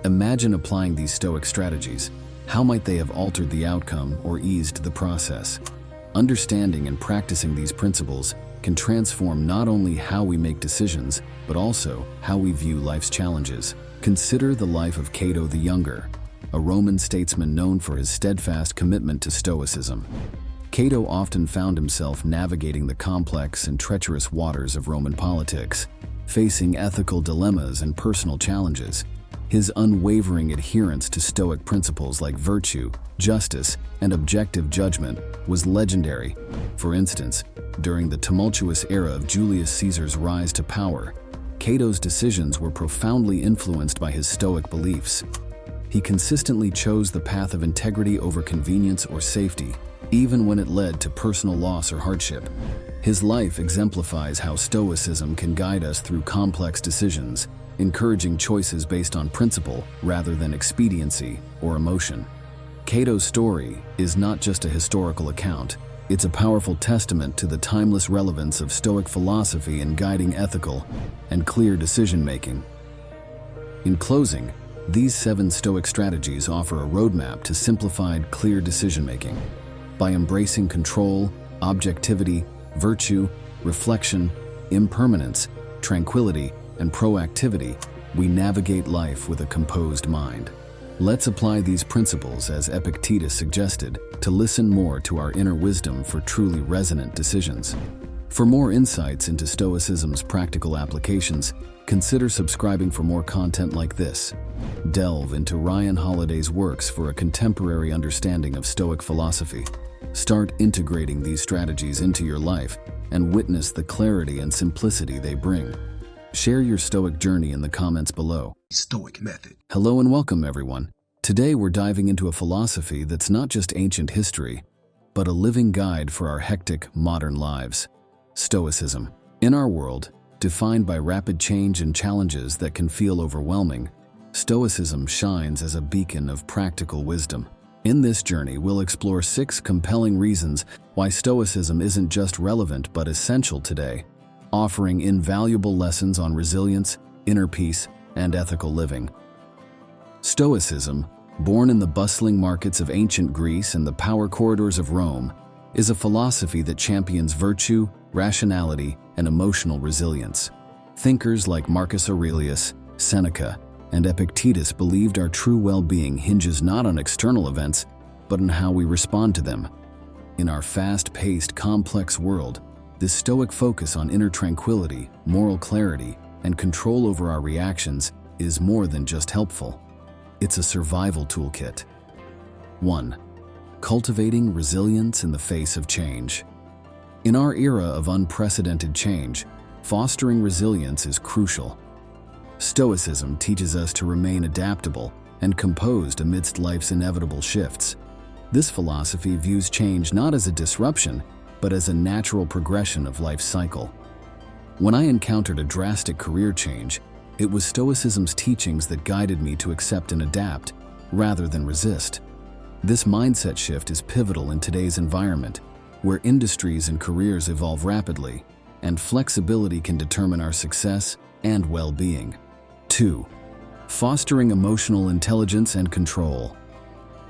B: Imagine applying these Stoic strategies. How might they have altered the outcome or eased the process? Understanding and practicing these principles can transform not only how we make decisions, but also how we view life's challenges. Consider the life of Cato the Younger, a Roman statesman known for his steadfast commitment to Stoicism. Cato often found himself navigating the complex and treacherous waters of Roman politics, facing ethical dilemmas and personal challenges. His unwavering adherence to Stoic principles like virtue, justice, and objective judgment was legendary. For instance, during the tumultuous era of Julius Caesar's rise to power, Cato's decisions were profoundly influenced by his Stoic beliefs. He consistently chose the path of integrity over convenience or safety, even when it led to personal loss or hardship. His life exemplifies how Stoicism can guide us through complex decisions, encouraging choices based on principle rather than expediency or emotion. Cato's story is not just a historical account, it's a powerful testament to the timeless relevance of Stoic philosophy in guiding ethical and clear decision-making. In closing, these 7 Stoic strategies offer a roadmap to simplified, clear decision-making. By embracing control, objectivity, virtue, reflection, impermanence, tranquility, and proactivity, we navigate life with a composed mind. Let's apply these principles, as Epictetus suggested, to listen more to our inner wisdom for truly resonant decisions. For more insights into Stoicism's practical applications, consider subscribing for more content like this. Delve into Ryan Holiday's works for a contemporary understanding of Stoic philosophy. Start integrating these strategies into your life and witness the clarity and simplicity they bring. Share your Stoic journey in the comments below.
A: Stoic method.
B: Hello and welcome, everyone. Today we're diving into a philosophy that's not just ancient history, but a living guide for our hectic, modern lives. Stoicism. In our world, defined by rapid change and challenges that can feel overwhelming, Stoicism shines as a beacon of practical wisdom. In this journey, we'll explore 6 compelling reasons why Stoicism isn't just relevant but essential today, offering invaluable lessons on resilience, inner peace, and ethical living. Stoicism, born in the bustling markets of ancient Greece and the power corridors of Rome, is a philosophy that champions virtue, rationality, and emotional resilience. Thinkers like Marcus Aurelius, Seneca, and Epictetus believed our true well-being hinges not on external events, but on how we respond to them. In our fast-paced, complex world, this Stoic focus on inner tranquility, moral clarity, and control over our reactions is more than just helpful. It's a survival toolkit. 1. Cultivating resilience in the face of change. In our era of unprecedented change, fostering resilience is crucial. Stoicism teaches us to remain adaptable and composed amidst life's inevitable shifts. This philosophy views change not as a disruption, but as a natural progression of life's cycle. When I encountered a drastic career change, it was Stoicism's teachings that guided me to accept and adapt, rather than resist. This mindset shift is pivotal in today's environment, where industries and careers evolve rapidly, and flexibility can determine our success and well-being. 2. Fostering emotional intelligence and control.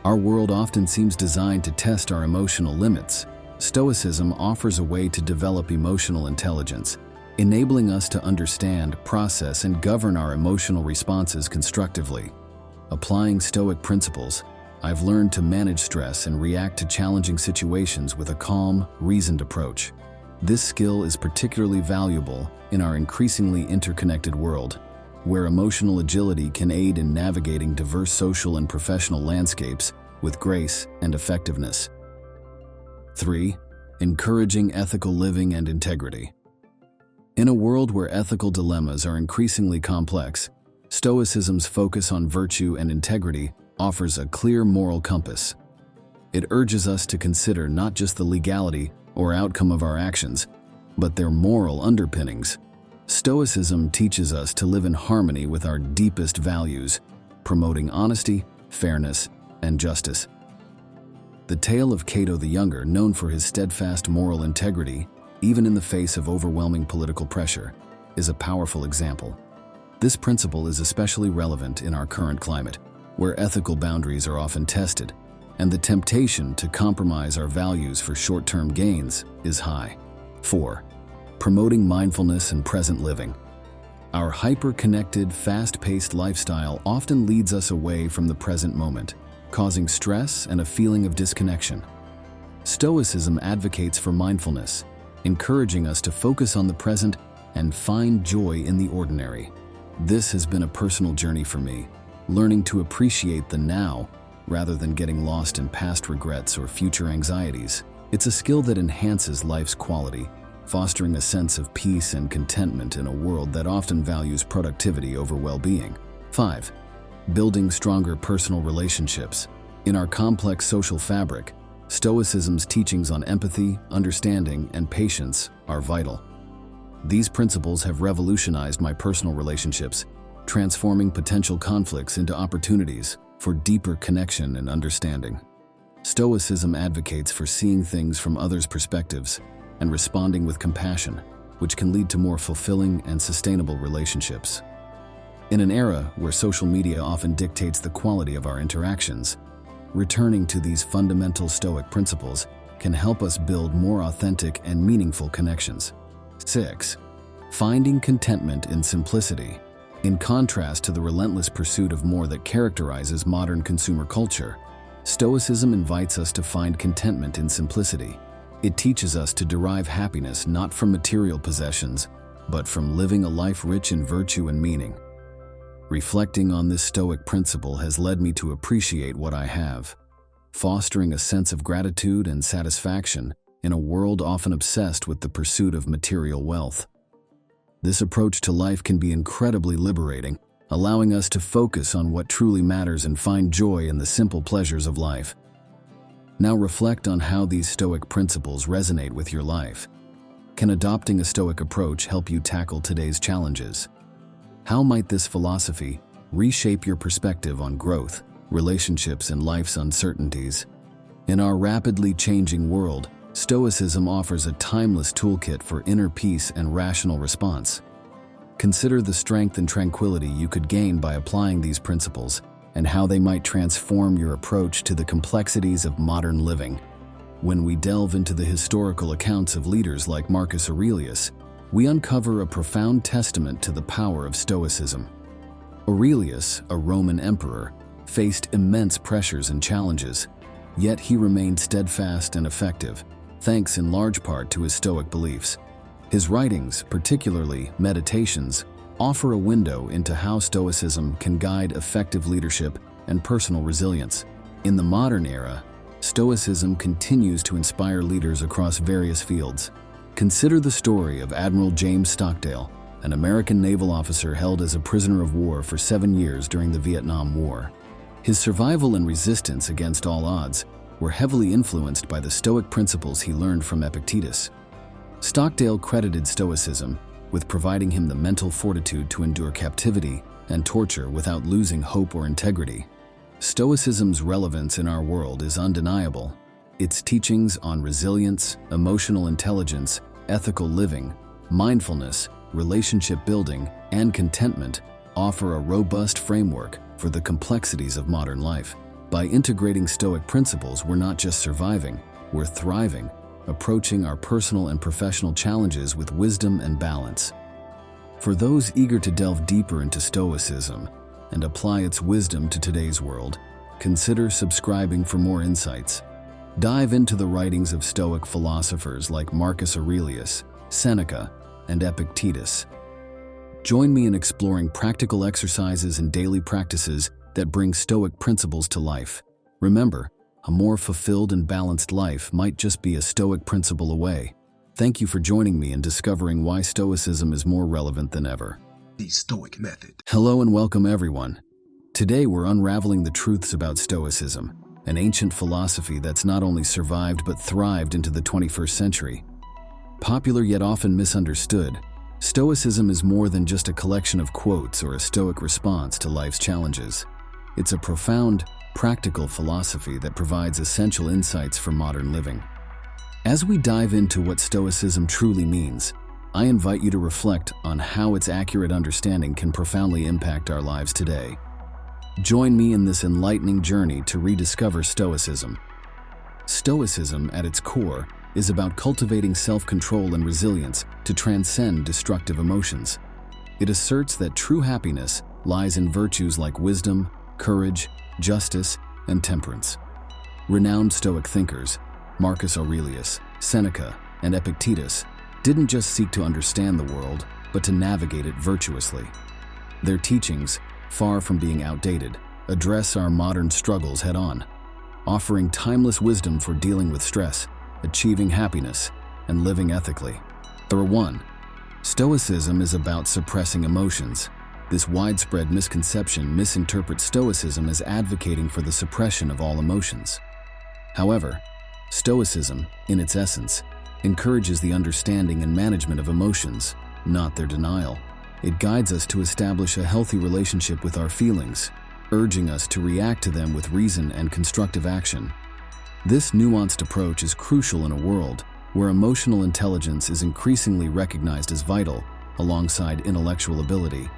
B: Our world often seems designed to test our emotional limits. Stoicism offers a way to develop emotional intelligence, enabling us to understand, process, and govern our emotional responses constructively. Applying Stoic principles, I've learned to manage stress and react to challenging situations with a calm, reasoned approach. This skill is particularly valuable in our increasingly interconnected world, where emotional agility can aid in navigating diverse social and professional landscapes with grace and effectiveness. 3. encouraging ethical living and integrity. In a world where ethical dilemmas are increasingly complex, Stoicism's focus on virtue and integrity offers a clear moral compass. It urges us to consider not just the legality or outcome of our actions, but their moral underpinnings. Stoicism teaches us to live in harmony with our deepest values, promoting honesty, fairness, and justice. The tale of Cato the Younger, known for his steadfast moral integrity, even in the face of overwhelming political pressure, is a powerful example. This principle is especially relevant in our current climate, where ethical boundaries are often tested, and the temptation to compromise our values for short-term gains is high. 4. Promoting mindfulness and present living. Our hyper-connected, fast-paced lifestyle often leads us away from the present moment, causing stress and a feeling of disconnection. Stoicism advocates for mindfulness, encouraging us to focus on the present and find joy in the ordinary. This has been a personal journey for me, learning to appreciate the now rather than getting lost in past regrets or future anxieties. It's a skill that enhances life's quality, fostering a sense of peace and contentment in a world that often values productivity over well-being. 5. Building stronger personal relationships. In our complex social fabric, Stoicism's teachings on empathy, understanding, and patience are vital. These principles have revolutionized my personal relationships, transforming potential conflicts into opportunities for deeper connection and understanding. Stoicism advocates for seeing things from others' perspectives and responding with compassion, which can lead to more fulfilling and sustainable relationships. In an era where social media often dictates the quality of our interactions, returning to these fundamental Stoic principles can help us build more authentic and meaningful connections. 6. Finding contentment in simplicity. In contrast to the relentless pursuit of more that characterizes modern consumer culture, Stoicism invites us to find contentment in simplicity. It teaches us to derive happiness not from material possessions, but from living a life rich in virtue and meaning. Reflecting on this Stoic principle has led me to appreciate what I have, fostering a sense of gratitude and satisfaction in a world often obsessed with the pursuit of material wealth. This approach to life can be incredibly liberating, allowing us to focus on what truly matters and find joy in the simple pleasures of life. Now reflect on how these Stoic principles resonate with your life. Can adopting a Stoic approach help you tackle today's challenges? How might this philosophy reshape your perspective on growth, relationships, and life's uncertainties? In our rapidly changing world, Stoicism offers a timeless toolkit for inner peace and rational response. Consider the strength and tranquility you could gain by applying these principles and how they might transform your approach to the complexities of modern living. When we delve into the historical accounts of leaders like Marcus Aurelius, we uncover a profound testament to the power of Stoicism. Aurelius, a Roman emperor, faced immense pressures and challenges, yet he remained steadfast and effective, thanks in large part to his Stoic beliefs. His writings, particularly Meditations, offer a window into how Stoicism can guide effective leadership and personal resilience. In the modern era, Stoicism continues to inspire leaders across various fields. Consider the story of Admiral James Stockdale, an American naval officer held as a prisoner of war for 7 years during the Vietnam War. His survival and resistance against all odds were heavily influenced by the Stoic principles he learned from Epictetus. Stockdale credited Stoicism with providing him the mental fortitude to endure captivity and torture without losing hope or integrity. Stoicism's relevance in our world is undeniable. Its teachings on resilience, emotional intelligence, ethical living, mindfulness, relationship building, and contentment offer a robust framework for the complexities of modern life. By integrating Stoic principles, we're not just surviving, we're thriving, approaching our personal and professional challenges with wisdom and balance. For those eager to delve deeper into Stoicism and apply its wisdom to today's world, consider subscribing for more insights. Dive into the writings of Stoic philosophers like Marcus Aurelius, Seneca, and Epictetus. Join me in exploring practical exercises and daily practices that bring Stoic principles to life. Remember, a more fulfilled and balanced life might just be a Stoic principle away. Thank you for joining me in discovering why Stoicism is more relevant than ever.
A: The Stoic method.
B: Hello and welcome everyone. Today we're unraveling the truths about Stoicism, an ancient philosophy that's not only survived but thrived into the 21st century. Popular yet often misunderstood, Stoicism is more than just a collection of quotes or a Stoic response to life's challenges. It's a profound, practical philosophy that provides essential insights for modern living. As we dive into what Stoicism truly means, I invite you to reflect on how its accurate understanding can profoundly impact our lives today. Join me in this enlightening journey to rediscover Stoicism. Stoicism, at its core, is about cultivating self-control and resilience to transcend destructive emotions. It asserts that true happiness lies in virtues like wisdom, courage, justice, and temperance. Renowned Stoic thinkers, Marcus Aurelius, Seneca, and Epictetus, didn't just seek to understand the world, but to navigate it virtuously. Their teachings, far from being outdated, address our modern struggles head-on, offering timeless wisdom for dealing with stress, achieving happiness, and living ethically. Number 1. Stoicism is about suppressing emotions. This widespread misconception misinterprets Stoicism as advocating for the suppression of all emotions. However, Stoicism, in its essence, encourages the understanding and management of emotions, not their denial. It guides us to establish a healthy relationship with our feelings, urging us to react to them with reason and constructive action. This nuanced approach is crucial in a world where emotional intelligence is increasingly recognized as vital, alongside intellectual ability.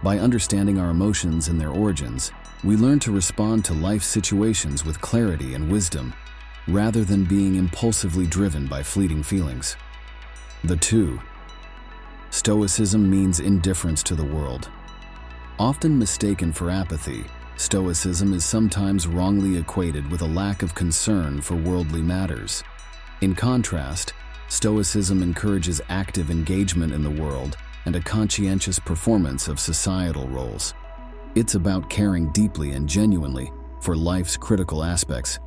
B: By understanding our emotions and their origins, we learn to respond to life situations with clarity and wisdom, rather than being impulsively driven by fleeting feelings. The 2. Stoicism means indifference to the world. Often mistaken for apathy, Stoicism is sometimes wrongly equated with a lack of concern for worldly matters. In contrast, Stoicism encourages active engagement in the world and a conscientious performance of societal roles. It's about caring deeply and genuinely for life's critical aspects,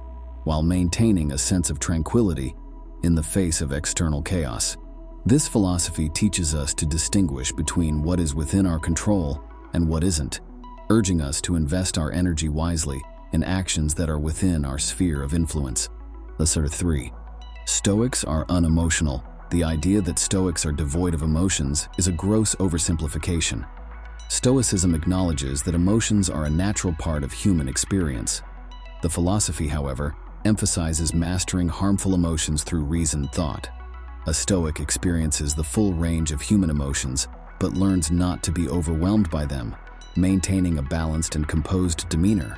B: while maintaining a sense of tranquility in the face of external chaos. This philosophy teaches us to distinguish between what is within our control and what isn't, urging us to invest our energy wisely in actions that are within our sphere of influence. Lesson 3. Stoics are unemotional. The idea that Stoics are devoid of emotions is a gross oversimplification. Stoicism acknowledges that emotions are a natural part of human experience. The philosophy, however, emphasizes mastering harmful emotions through reasoned thought. A Stoic experiences the full range of human emotions, but learns not to be overwhelmed by them, maintaining a balanced and composed demeanor.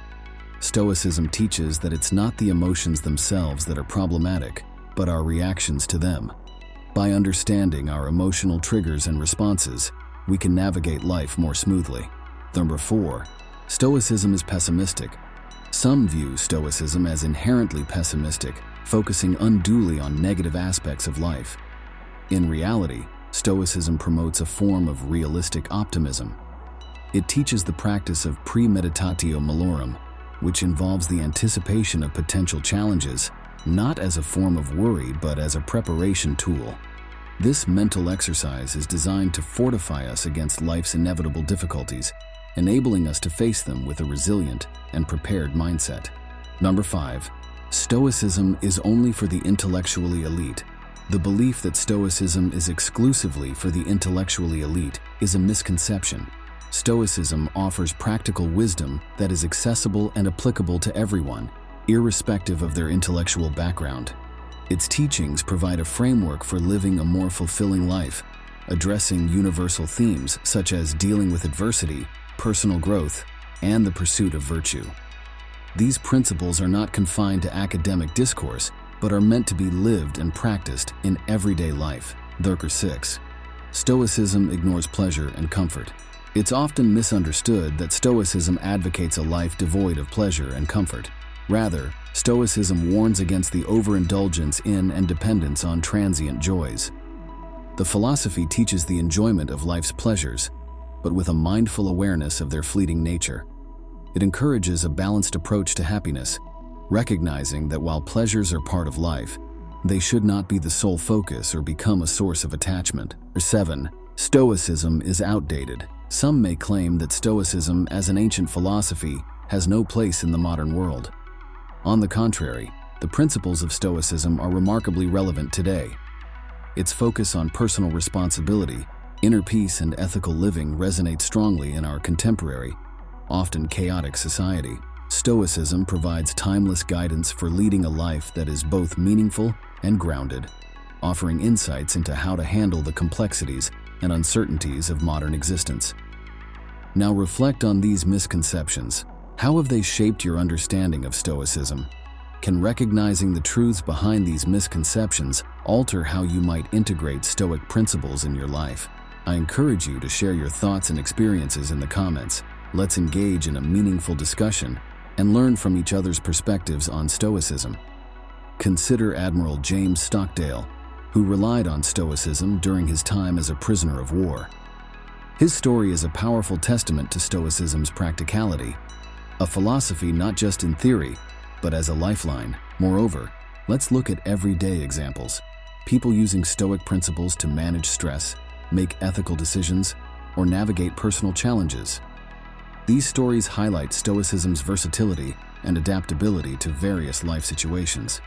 B: Stoicism teaches that it's not the emotions themselves that are problematic, but our reactions to them. By understanding our emotional triggers and responses, we can navigate life more smoothly. Number 4. Stoicism is pessimistic. Some view Stoicism as inherently pessimistic, focusing unduly on negative aspects of life. In reality, Stoicism promotes a form of realistic optimism. It teaches the practice of premeditatio malorum, which involves the anticipation of potential challenges, not as a form of worry but as a preparation tool. This mental exercise is designed to fortify us against life's inevitable difficulties, enabling us to face them with a resilient and prepared mindset. Number 5. Stoicism is only for the intellectually elite. The belief that Stoicism is exclusively for the intellectually elite is a misconception. Stoicism offers practical wisdom that is accessible and applicable to everyone, irrespective of their intellectual background. Its teachings provide a framework for living a more fulfilling life, addressing universal themes such as dealing with adversity, personal growth, and the pursuit of virtue. These principles are not confined to academic discourse, but are meant to be lived and practiced in everyday life. Lesson 6. Stoicism ignores pleasure and comfort. It's often misunderstood that Stoicism advocates a life devoid of pleasure and comfort. Rather, Stoicism warns against the overindulgence in and dependence on transient joys. The philosophy teaches the enjoyment of life's pleasures, but with a mindful awareness of their fleeting nature. It encourages a balanced approach to happiness, recognizing that while pleasures are part of life, they should not be the sole focus or become a source of attachment. 7. Stoicism is outdated. Some may claim that Stoicism, as an ancient philosophy, has no place in the modern world. On the contrary, the principles of Stoicism are remarkably relevant today. Its focus on personal responsibility, inner peace, and ethical living resonates strongly in our contemporary, often chaotic society. Stoicism provides timeless guidance for leading a life that is both meaningful and grounded, offering insights into how to handle the complexities and uncertainties of modern existence. Now reflect on these misconceptions. How have they shaped your understanding of Stoicism? Can recognizing the truths behind these misconceptions alter how you might integrate Stoic principles in your life? I encourage you to share your thoughts and experiences in the comments. Let's engage in a meaningful discussion and learn from each other's perspectives on Stoicism. Consider Admiral James Stockdale, who relied on Stoicism during his time as a prisoner of war. His story is a powerful testament to Stoicism's practicality, a philosophy not just in theory, but as a lifeline. Moreover, let's look at everyday examples. People using Stoic principles to manage stress, make ethical decisions, or navigate personal challenges. These stories highlight Stoicism's versatility and adaptability to various life situations.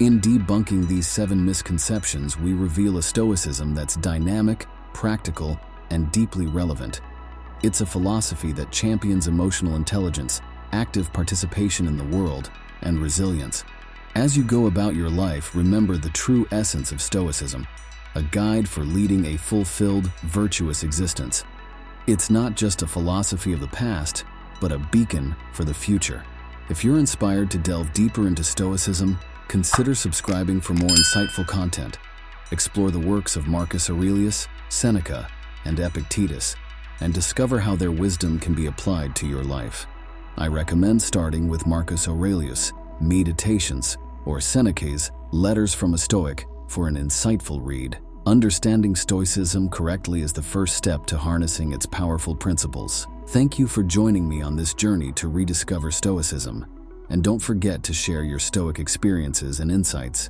B: In debunking these 7 misconceptions, we reveal a Stoicism that's dynamic, practical, and deeply relevant. It's a philosophy that champions emotional intelligence, active participation in the world, and resilience. As you go about your life, remember the true essence of Stoicism, a guide for leading a fulfilled, virtuous existence. It's not just a philosophy of the past, but a beacon for the future. If you're inspired to delve deeper into Stoicism, consider subscribing for more insightful content. Explore the works of Marcus Aurelius, Seneca, and Epictetus, and discover how their wisdom can be applied to your life. I recommend starting with Marcus Aurelius' Meditations or Seneca's Letters from a Stoic for an insightful read. Understanding Stoicism correctly is the first step to harnessing its powerful principles. Thank you for joining me on this journey to rediscover Stoicism, and don't forget to share your Stoic experiences and insights.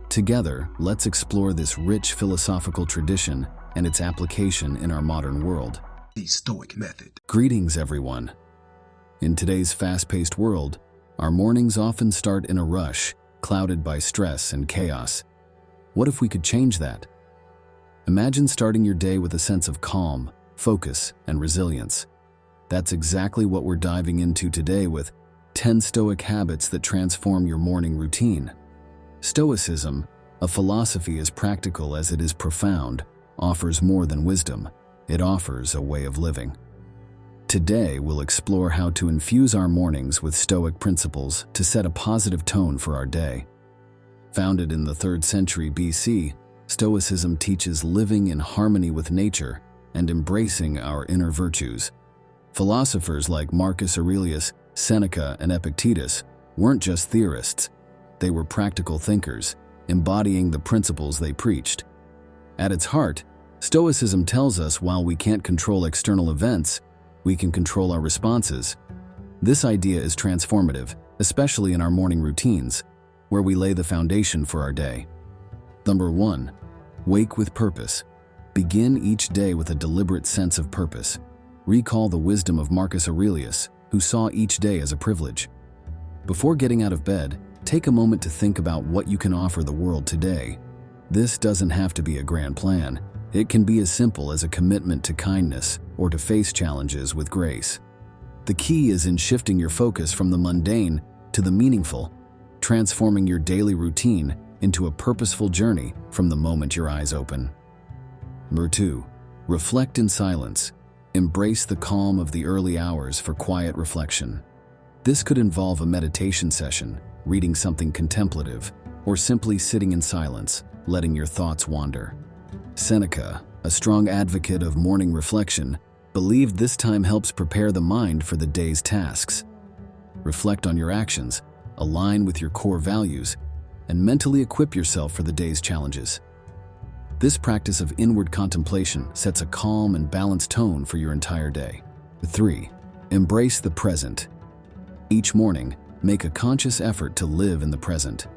B: Together, let's explore this rich philosophical tradition and its application in our modern world.
A: The Stoic method.
B: Greetings, everyone. In today's fast-paced world, our mornings often start in a rush, clouded by stress and chaos. What if we could change that? Imagine starting your day with a sense of calm, focus, and resilience. That's exactly what we're diving into today with 10 Stoic habits that transform your morning routine. Stoicism, a philosophy as practical as it is profound, offers more than wisdom. It offers a way of living. Today, we'll explore how to infuse our mornings with Stoic principles to set a positive tone for our day. Founded in the 3rd century BC, Stoicism teaches living in harmony with nature and embracing our inner virtues. Philosophers like Marcus Aurelius, Seneca, and Epictetus weren't just theorists. They were practical thinkers, embodying the principles they preached. At its heart, Stoicism tells us while we can't control external events, we can control our responses. This idea is transformative, especially in our morning routines, where we lay the foundation for our day. Number 1. Wake with purpose. Begin each day with a deliberate sense of purpose. Recall the wisdom of Marcus Aurelius, who saw each day as a privilege. Before getting out of bed, take a moment to think about what you can offer the world today. This doesn't have to be a grand plan. It can be as simple as a commitment to kindness or to face challenges with grace. The key is in shifting your focus from the mundane to the meaningful, transforming your daily routine into a purposeful journey from the moment your eyes open. Number 2. Reflect in silence. Embrace the calm of the early hours for quiet reflection. This could involve a meditation session, reading something contemplative, or simply sitting in silence, letting your thoughts wander. Seneca, a strong advocate of morning reflection, believed this time helps prepare the mind for the day's tasks. Reflect on your actions, align with your core values, and mentally equip yourself for the day's challenges. This practice of inward contemplation sets a calm and balanced tone for your entire day. 3. Embrace the present. Each morning, make a conscious effort to live in the present.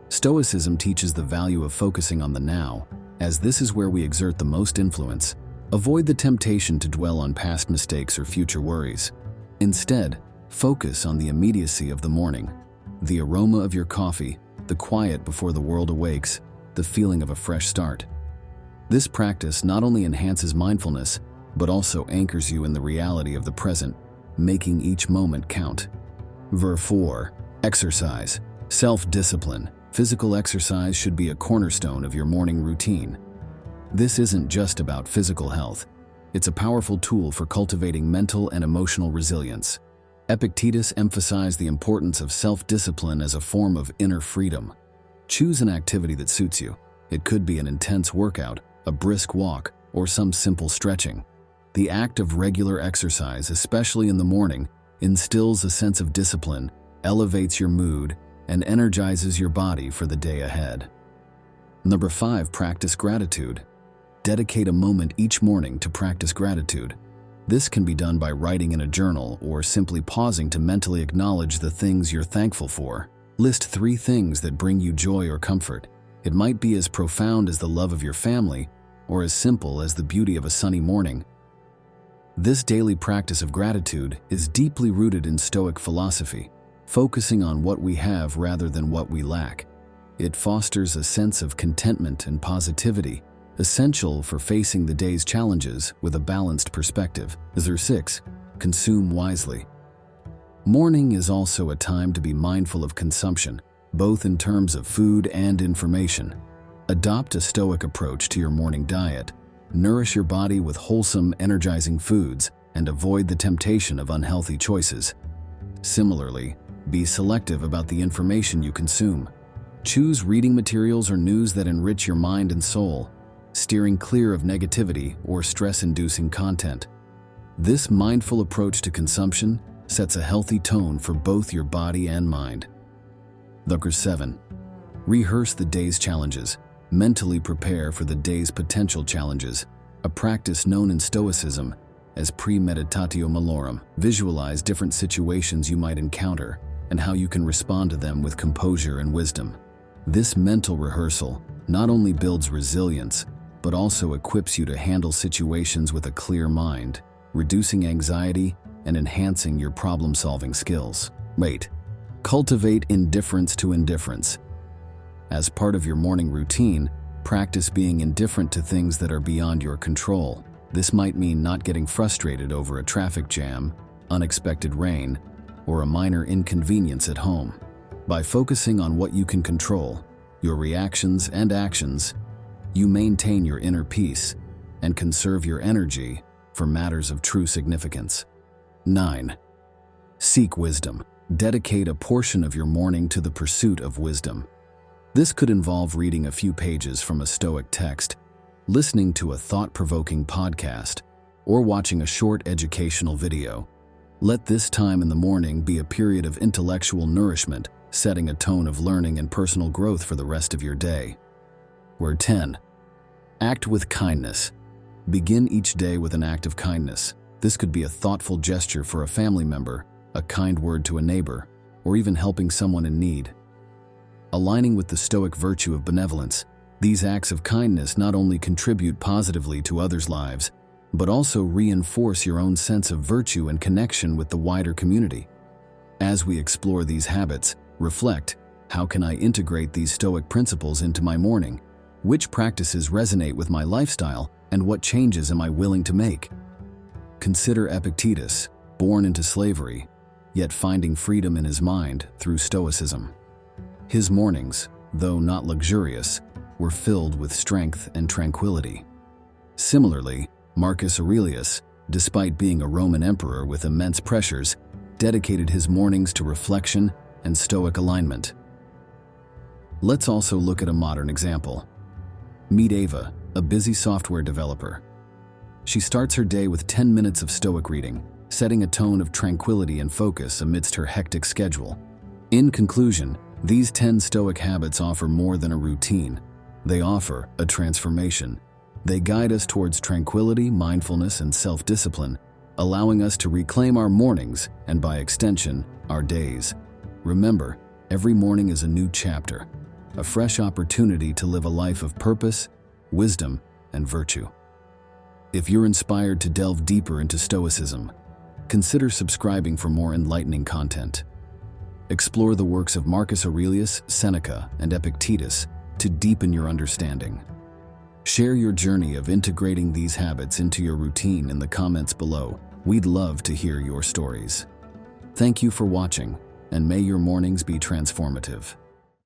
B: Stoicism teaches the value of focusing on the now, as this is where we exert the most influence. Avoid the temptation to dwell on past mistakes or future worries. Instead, focus on the immediacy of the morning, the aroma of your coffee, the quiet before the world awakes, the feeling of a fresh start. This practice not only enhances mindfulness, but also anchors you in the reality of the present, making each moment count. Ver 4. Exercise. Self-discipline. Physical exercise should be a cornerstone of your morning routine. This isn't just about physical health. It's a powerful tool for cultivating mental and emotional resilience. Epictetus emphasized the importance of self-discipline as a form of inner freedom. Choose an activity that suits you. It could be an intense workout, a brisk walk, or some simple stretching. The act of regular exercise, especially in the morning, instills a sense of discipline, elevates your mood, and energizes your body for the day ahead. Number 5. Practice gratitude. Dedicate a moment each morning to practice gratitude. This can be done by writing in a journal or simply pausing to mentally acknowledge the things you're thankful for. List 3 things that bring you joy or comfort. It might be as profound as the love of your family or as simple as the beauty of a sunny morning. This daily practice of gratitude is deeply rooted in Stoic philosophy, focusing on what we have rather than what we lack. It fosters a sense of contentment and positivity, essential for facing the day's challenges with a balanced perspective. Ver 6. Consume wisely. Morning is also a time to be mindful of consumption, both in terms of food and information. Adopt a Stoic approach to your morning diet. Nourish your body with wholesome, energizing foods, and avoid the temptation of unhealthy choices. Similarly, be selective about the information you consume. Choose reading materials or news that enrich your mind and soul, steering clear of negativity or stress-inducing content. This mindful approach to consumption sets a healthy tone for both your body and mind. Number 7. Rehearse the day's challenges. Mentally prepare for the day's potential challenges, a practice known in Stoicism as premeditatio malorum. Visualize different situations you might encounter and how you can respond to them with composure and wisdom. This mental rehearsal not only builds resilience, but also equips you to handle situations with a clear mind, reducing anxiety and enhancing your problem-solving skills. Cultivate indifference to indifference. As part of your morning routine, practice being indifferent to things that are beyond your control. This might mean not getting frustrated over a traffic jam, unexpected rain, or a minor inconvenience at home. By focusing on what you can control, your reactions and actions, you maintain your inner peace and conserve your energy for matters of true significance. 9. Seek wisdom. Dedicate a portion of your morning to the pursuit of wisdom. This could involve reading a few pages from a Stoic text, listening to a thought-provoking podcast, or watching a short educational video. Let this time in the morning be a period of intellectual nourishment, setting a tone of learning and personal growth for the rest of your day. 10. Act with kindness. Begin each day with an act of kindness. This could be a thoughtful gesture for a family member, a kind word to a neighbor, or even helping someone in need. Aligning with the Stoic virtue of benevolence, these acts of kindness not only contribute positively to others' lives, but also reinforce your own sense of virtue and connection with the wider community. As we explore these habits, reflect, how can I integrate these Stoic principles into my morning? Which practices resonate with my lifestyle, and what changes am I willing to make? Consider Epictetus, born into slavery, yet finding freedom in his mind through Stoicism. His mornings, though not luxurious, were filled with strength and tranquility. Similarly, Marcus Aurelius, despite being a Roman emperor with immense pressures, dedicated his mornings to reflection and Stoic alignment. Let's also look at a modern example. Meet Ava, a busy software developer. She starts her day with 10 minutes of Stoic reading, setting a tone of tranquility and focus amidst her hectic schedule. In conclusion, these 10 Stoic habits offer more than a routine. They offer a transformation. They guide us towards tranquility, mindfulness, and self-discipline, allowing us to reclaim our mornings and, by extension, our days. Remember, every morning is a new chapter, a fresh opportunity to live a life of purpose, wisdom, and virtue. If you're inspired to delve deeper into Stoicism, consider subscribing for more enlightening content. Explore the works of Marcus Aurelius, Seneca, and Epictetus to deepen your understanding. Share your journey of integrating these habits into your routine in the comments below. We'd love to hear your stories. Thank you for watching, and may your mornings be transformative.